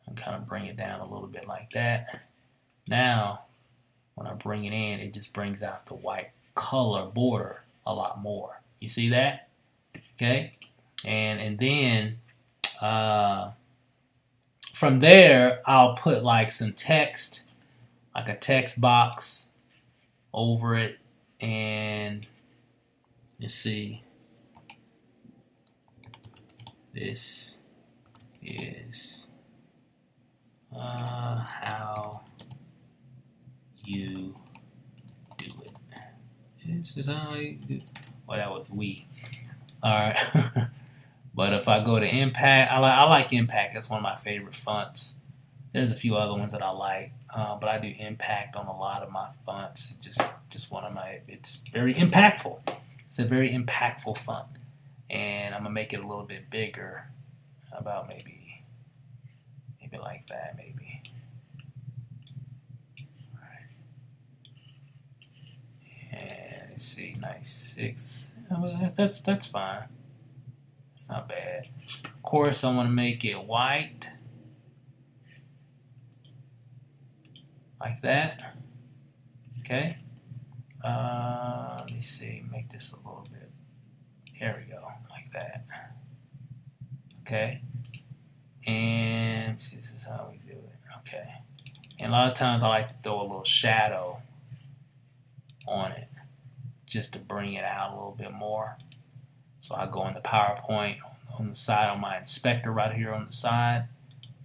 And kind of bring it down a little bit like that. Now, when I bring it in, it just brings out the white color border a lot more. You see that? Okay? And then from there, I'll put like some text, like a text box over it. And you see, this is how you do it. This is how you do it. Well, that was we. All right. But if I go to Impact, I like Impact. That's one of my favorite fonts. There's a few other ones that I like, but I do Impact on a lot of my fonts. Just one of my. It's very impactful. It's a very impactful font, and I'm gonna make it a little bit bigger. About maybe like that, maybe. All right. And let's see, nice 6. That's fine. It's not bad. Of course, I want to make it white, like that. Okay. Let me see. Make this a little bit. There we go, like that. Okay. And see, this is how we do it. Okay. And a lot of times I like to throw a little shadow on it just to bring it out a little bit more. So I go in the PowerPoint on the side, on my inspector right here on the side,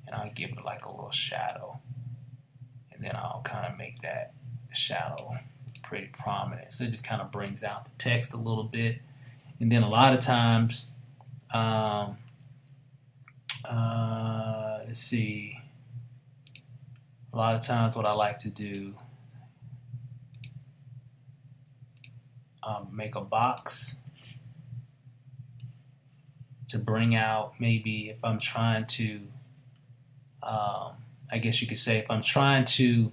and I'll give it like a little shadow. And then I'll kind of make that shadow pretty prominent. So it just kind of brings out the text a little bit. And then a lot of times, let's see, a lot of times what I like to do make a box to bring out, maybe if I'm trying to, I guess you could say if I'm trying to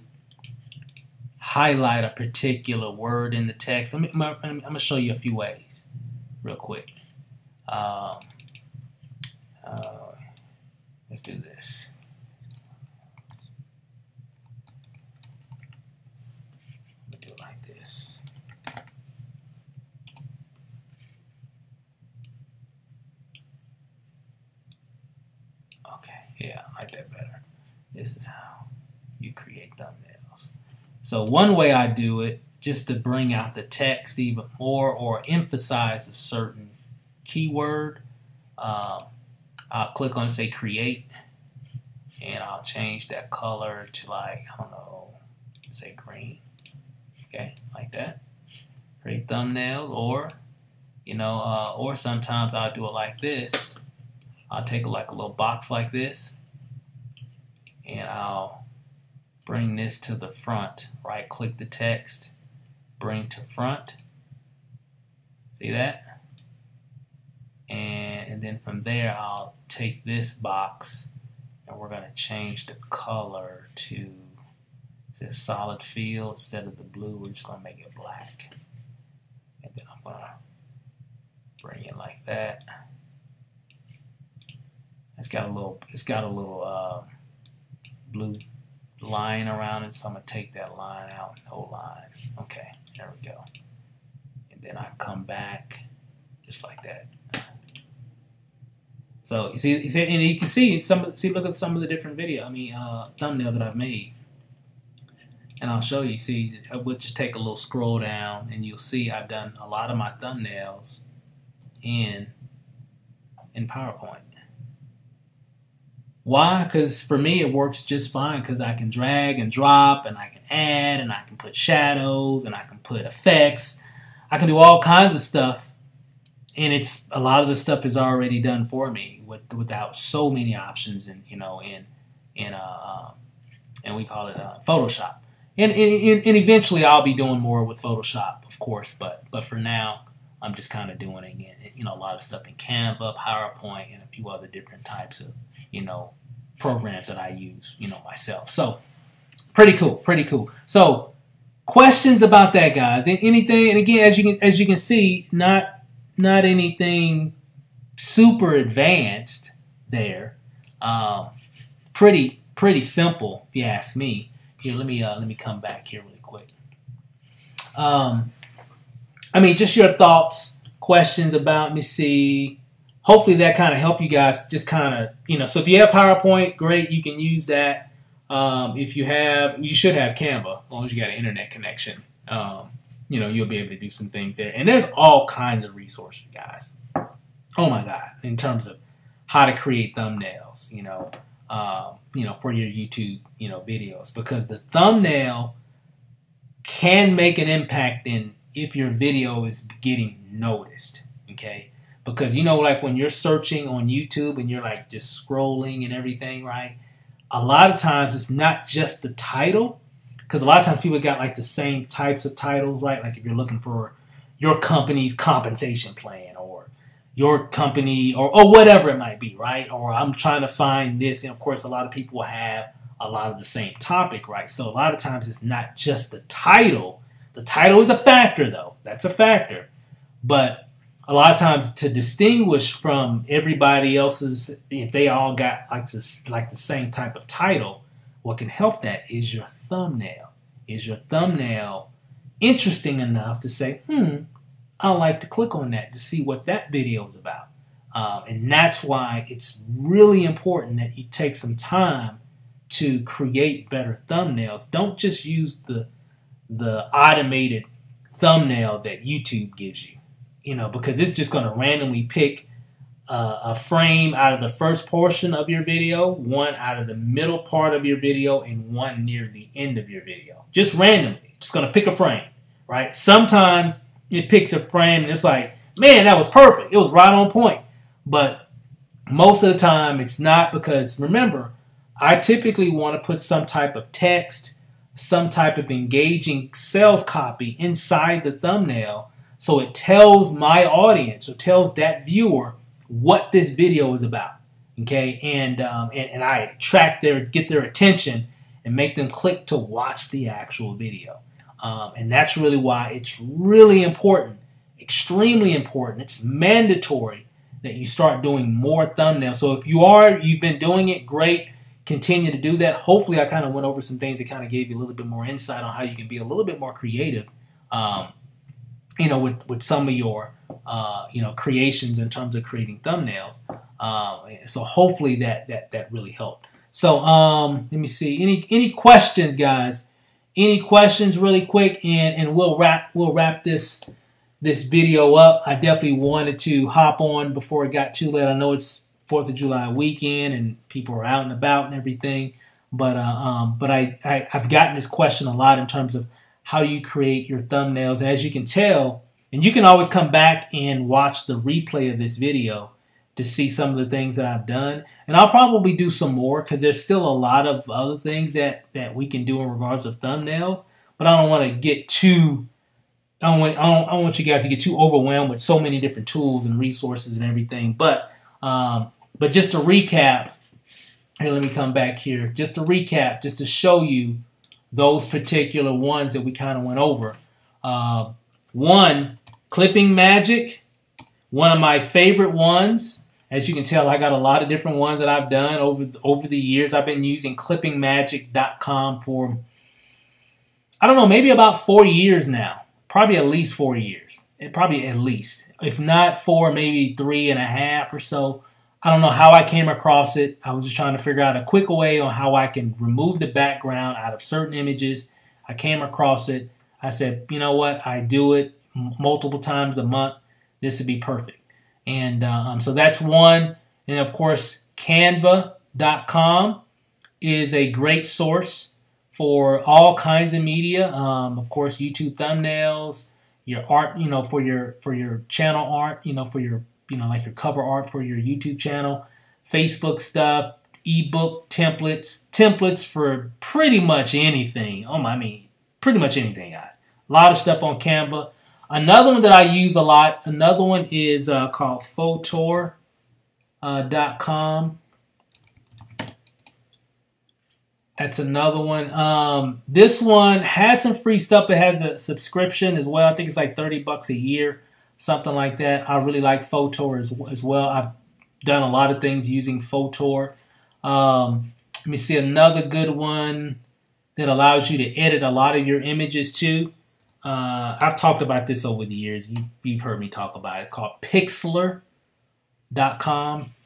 highlight a particular word in the text. I'm going to show you a few ways real quick. Let's do this. Let me do it like this. Okay, yeah, I like that better. This is how you create thumbnails. So one way I do it, just to bring out the text even more or emphasize a certain keyword, I'll click on, say, create, and I'll change that color to, like, I don't know, say green. Okay, like that. Create thumbnails, or, you know, or sometimes I'll do it like this. I'll take like a little box like this, and I'll bring this to the front. Right click the text, bring to front. See that? And then from there, I'll take this box, and we're going to change the color to, it says solid field instead of the blue. We're just going to make it black. And then I'm going to bring it like that. It's got a little blue line around it, so I'm going to take that line out. No line. Okay, there we go. And then I come back just like that. So you see, and you can see look at some of the different thumbnails that I've made, and I'll show you. See, I would just take a little scroll down, and you'll see I've done a lot of my thumbnails in PowerPoint. Why? Because for me it works just fine, because I can drag and drop, and I can add, and I can put shadows, and I can put effects. I can do all kinds of stuff. And it's a lot of the stuff is already done for me without so many options, and and we call it Photoshop. And eventually I'll be doing more with Photoshop, of course. But for now, I'm just kind of doing it, a lot of stuff in Canva, PowerPoint, and a few other different types of programs that I use myself. So pretty cool. So questions about that, guys? Anything? And again, as you can see, not anything super advanced there. Pretty simple, if you ask me. Here, let me come back here really quick. Just your thoughts, questions about me. See, hopefully that kind of help you guys. Just kind of, so if you have PowerPoint, great, you can use that. If you should have Canva, as long as you got an internet connection. You'll be able to do some things there. And there's all kinds of resources, guys. Oh my God, in terms of how to create thumbnails, for your YouTube, videos, because the thumbnail can make an impact in if your video is getting noticed, okay? Because, like when you're searching on YouTube and you're like just scrolling and everything, right? A lot of times it's not just the title, because a lot of times people got like the same types of titles, right? Like if you're looking for your company's compensation plan, or your company, or whatever it might be, right? Or I'm trying to find this. And of course, a lot of people have a lot of the same topic, right? So a lot of times it's not just the title. The title is a factor, though. That's a factor. But a lot of times, to distinguish from everybody else's, if they all got like the same type of title, what can help that is your thumbnail. Is your thumbnail interesting enough to say, I'd like to click on that to see what that video is about? And that's why it's really important that you take some time to create better thumbnails. Don't just use the automated thumbnail that YouTube gives you, because it's just going to randomly pick a frame out of the first portion of your video, one out of the middle part of your video, and one near the end of your video. Just randomly. Just going to pick a frame, right? Sometimes it picks a frame and it's like, man, that was perfect. It was right on point. But most of the time it's not, because remember, I typically want to put some type of text, some type of engaging sales copy inside the thumbnail, So it tells my audience, or tells that viewer, what this video is about. Okay, and I get their attention and make them click to watch the actual video. And that's really why it's really important, extremely important. It's mandatory that you start doing more thumbnails. So if you've been doing it, great. Continue to do that. Hopefully I kind of went over some things that kind of gave you a little bit more insight on how you can be a little bit more creative, with some of your, creations in terms of creating thumbnails. So hopefully that really helped. So let me see. Any questions, guys? Any questions really quick, and we'll wrap this video up. I definitely wanted to hop on before it got too late. I know it's 4th of July weekend and people are out and about and everything, but I've gotten this question a lot in terms of how you create your thumbnails. And as you can tell, and you can always come back and watch the replay of this video to see some of the things that I've done. And I'll probably do some more because there's still a lot of other things that we can do in regards to thumbnails. But I don't want to get too, I don't want you guys to get too overwhelmed with so many different tools and resources and everything. But just to recap, here, let me come back here. Just to recap, just to show you those particular ones that we kind of went over. One, ClippingMagic, one of my favorite ones. As you can tell, I got a lot of different ones that I've done over the years. I've been using ClippingMagic.com for, I don't know, maybe about 4 years now. Probably at least 4 years. Probably at least. If not 4, maybe 3.5 or so. I don't know how I came across it. I was just trying to figure out a quick way on how I can remove the background out of certain images. I came across it. I said, you know what? I do it multiple times a month. This would be perfect. And so that's one. And of course, Canva.com is a great source for all kinds of media. Of course, YouTube thumbnails, your art, for your channel art, for your, like your cover art for your YouTube channel, Facebook stuff, ebook templates for pretty much anything. Pretty much anything, guys. A lot of stuff on Canva. Another one that I use a lot, another one is called Photor.com. That's another one. This one has some free stuff. It has a subscription as well. I think it's like $30 a year, something like that. I really like Photor as well. I've done a lot of things using Photor. Let me see another good one that allows you to edit a lot of your images too. I've talked about this over the years. You've heard me talk about it. It's called Pixlr.com.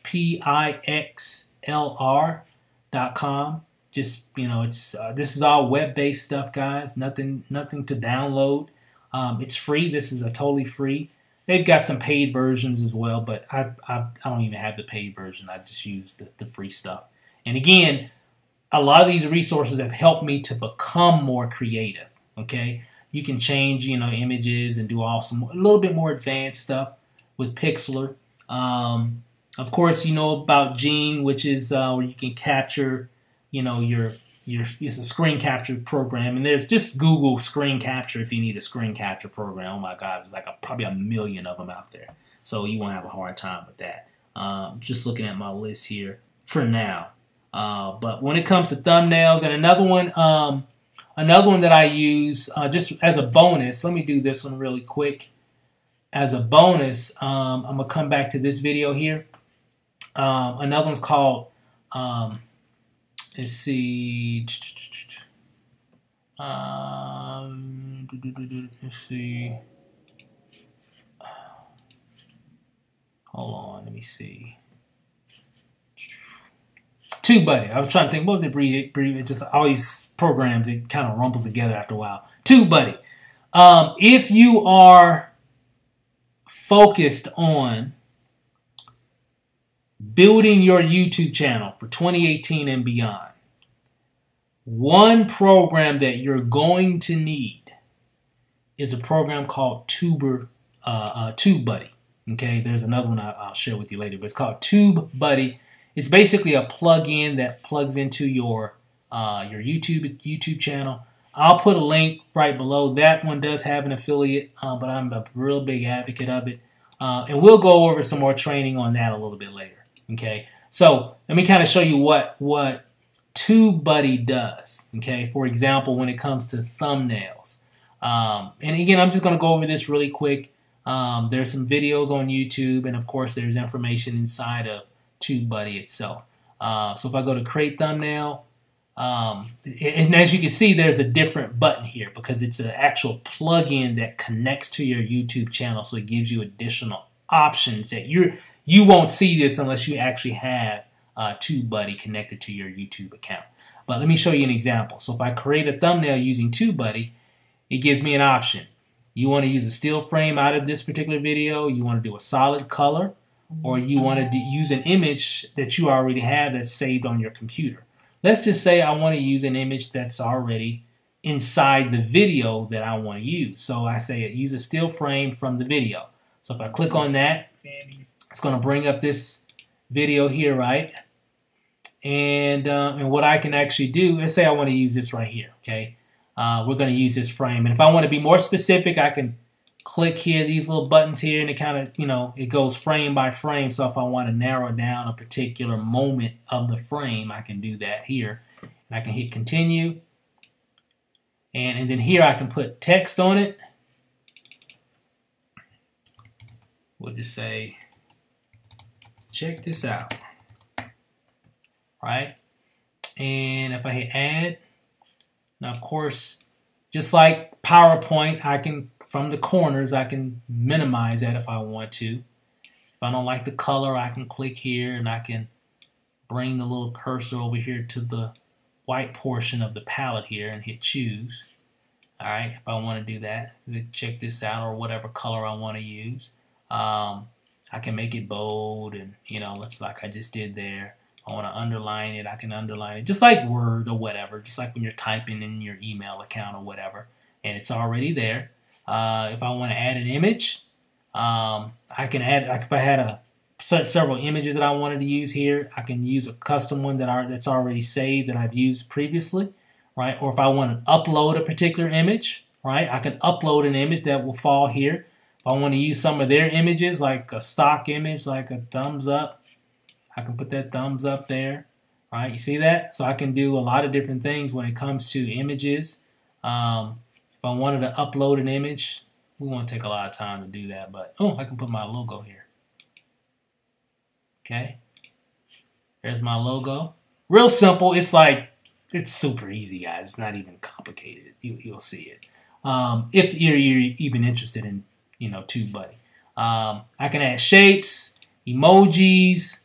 Pixlr.com. Just, it's this is all web-based stuff, guys. Nothing to download. It's free. This is a totally free. They've got some paid versions as well, but I don't even have the paid version. I just use the free stuff. And again, a lot of these resources have helped me to become more creative. Okay. You can change, images and do a little bit more advanced stuff with Pixlr. Of course, you know about Jing, which is where you can capture, it's a screen capture program. And there's just Google screen capture if you need a screen capture program. Oh my God, there's like probably a million of them out there. So you won't have a hard time with that. Just looking at my list here for now. But when it comes to thumbnails, and another one that I use just as a bonus, let me do this one really quick. As a bonus, I'm going to come back to this video here. Another one's called, let's see. Let's see. Hold on, let me see. Tubebuddy. I was trying to think, what was it? Breathe. Just all these programs, it kind of rumbles together after a while. Tubebuddy. If you are focused on building your YouTube channel for 2018 and beyond, one program that you're going to need is a program called Tubebuddy. Okay, there's another one I'll share with you later, but it's called Tubebuddy. It's basically a plug-in that plugs into your YouTube channel. I'll put a link right below. That one does have an affiliate, but I'm a real big advocate of it. And we'll go over some more training on that a little bit later. Okay, so let me kind of show you what Tubebuddy does. Okay, for example, when it comes to thumbnails. And again, I'm just going to go over this really quick. There's some videos on YouTube, and of course, there's information inside of Tubebuddy itself. So if I go to create thumbnail, and as you can see, there's a different button here because it's an actual plugin that connects to your YouTube channel, so it gives you additional options that you won't see this unless you actually have Tubebuddy connected to your YouTube account. But let me show you an example. So if I create a thumbnail using Tubebuddy, it gives me an option. You want to use a still frame out of this particular video, you want to do a solid color, or you want to use an image that you already have that's saved on your computer. Let's just say I want to use an image that's already inside the video that I want to use. So I say use a still frame from the video. So if I click on that, it's going to bring up this video here, right? And what I can actually do, let's say I want to use this right here, okay? We're going to use this frame. And if I want to be more specific, I can click here, these little buttons here, and it kind of, it goes frame by frame. So if I want to narrow down a particular moment of the frame, I can do that here. And I can hit continue. And then here I can put text on it. We'll just say, check this out. Right? And if I hit add, now of course, just like PowerPoint, I can, from the corners, I can minimize that if I want to. If I don't like the color, I can click here and I can bring the little cursor over here to the white portion of the palette here and hit choose. All right, if I want to do that, check this out, or whatever color I want to use. I can make it bold and, looks like I just did there. I want to underline it, I can underline it, just like Word or whatever, just like when you're typing in your email account or whatever, and it's already there. If I want to add an image, I can add, like if I had several images that I wanted to use here, I can use a custom one that's already saved that I've used previously, right? Or if I want to upload a particular image, right, I can upload an image that will fall here. If I want to use some of their images, like a stock image, like a thumbs up, I can put that thumbs up there, right? You see that? So I can do a lot of different things when it comes to images. If I wanted to upload an image, we won't take a lot of time to do that, but I can put my logo here. Okay, there's my logo. Real simple. It's super easy, guys. It's not even complicated. You'll see it. If you're even interested in, Tubebuddy. I can add shapes, emojis.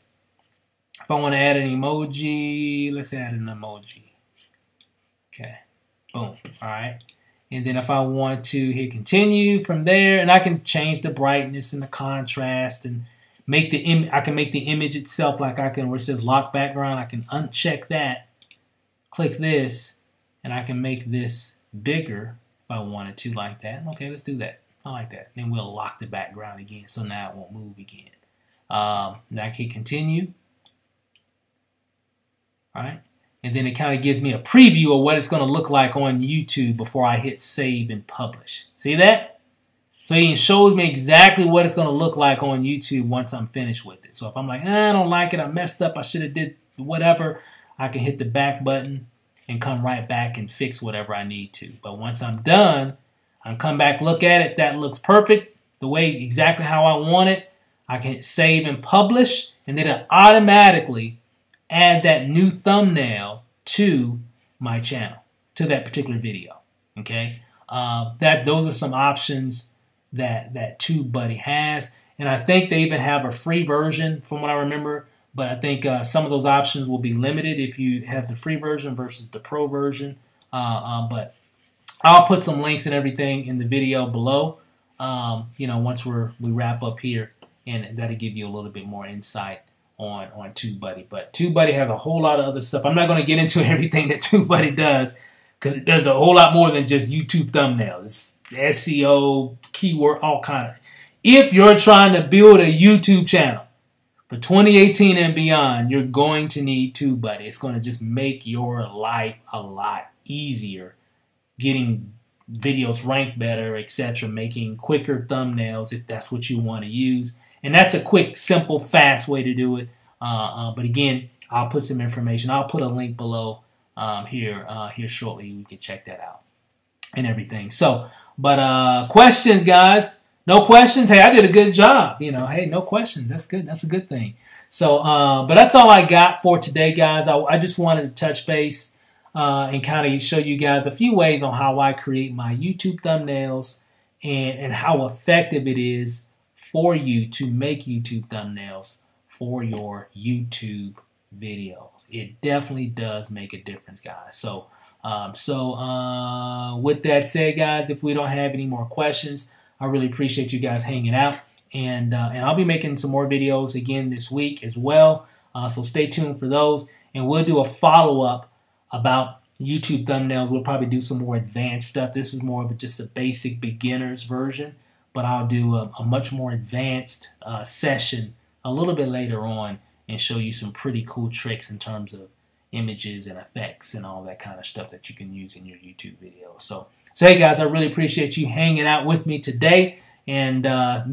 If I want to add an emoji, let's add an emoji. Okay, boom. All right. And then if I want to hit continue from there, and I can change the brightness and the contrast and make I can make the image itself, like I can, where it says lock background, I can uncheck that, click this, and I can make this bigger if I wanted to, like that. Okay, let's do that. I like that. Then we'll lock the background again, so now it won't move again. Now I can continue. All right. And then it kind of gives me a preview of what it's going to look like on YouTube before I hit save and publish. See that? So it shows me exactly what it's going to look like on YouTube once I'm finished with it. So if I'm like, I don't like it, I messed up, I should have did whatever, I can hit the back button and come right back and fix whatever I need to. But once I'm done, I'll come back, look at it. That looks perfect, the way exactly how I want it. I can hit save and publish, and then it automatically add that new thumbnail to my channel, to that particular video. Okay, those are some options that Tubebuddy has, and I think they even have a free version from what I remember. But I think some of those options will be limited if you have the free version versus the pro version. But I'll put some links and everything in the video below. Once we wrap up here, and that'll give you a little bit more insight on Tubebuddy. But Tubebuddy has a whole lot of other stuff. I'm not going to get into everything that Tubebuddy does, because it does a whole lot more than just YouTube thumbnails. SEO, keyword, all kind of. If you're trying to build a YouTube channel for 2018 and beyond, you're going to need Tubebuddy. It's going to just make your life a lot easier getting videos ranked better, etc., making quicker thumbnails if that's what you want to use. And that's a quick, simple, fast way to do it. But again, I'll put some information. I'll put a link below here shortly. You can check that out and everything. So, but questions, guys? No questions? Hey, I did a good job. Hey, no questions. That's good. That's a good thing. So, but that's all I got for today, guys. I just wanted to touch base and kind of show you guys a few ways on how I create my YouTube thumbnails and how effective it is for you to make YouTube thumbnails for your YouTube videos. It definitely does make a difference, guys. So, with that said, guys, if we don't have any more questions, I really appreciate you guys hanging out. And I'll be making some more videos again this week as well. So stay tuned for those. And we'll do a follow-up about YouTube thumbnails. We'll probably do some more advanced stuff. This is more of just a basic beginner's version. But I'll do a much more advanced session a little bit later on and show you some pretty cool tricks in terms of images and effects and all that kind of stuff that you can use in your YouTube videos. So hey, guys, I really appreciate you hanging out with me today. And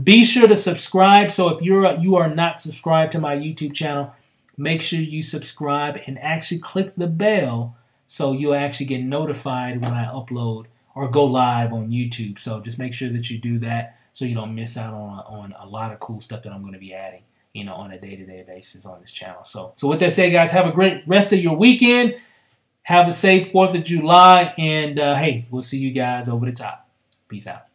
be sure to subscribe. So if you are not subscribed to my YouTube channel, make sure you subscribe and actually click the bell so you'll actually get notified when I upload or go live on YouTube. So just make sure that you do that so you don't miss out on a lot of cool stuff that I'm going to be adding, on a day-to-day basis on this channel. So with that said, guys, have a great rest of your weekend. Have a safe 4th of July. And, hey, we'll see you guys over the top. Peace out.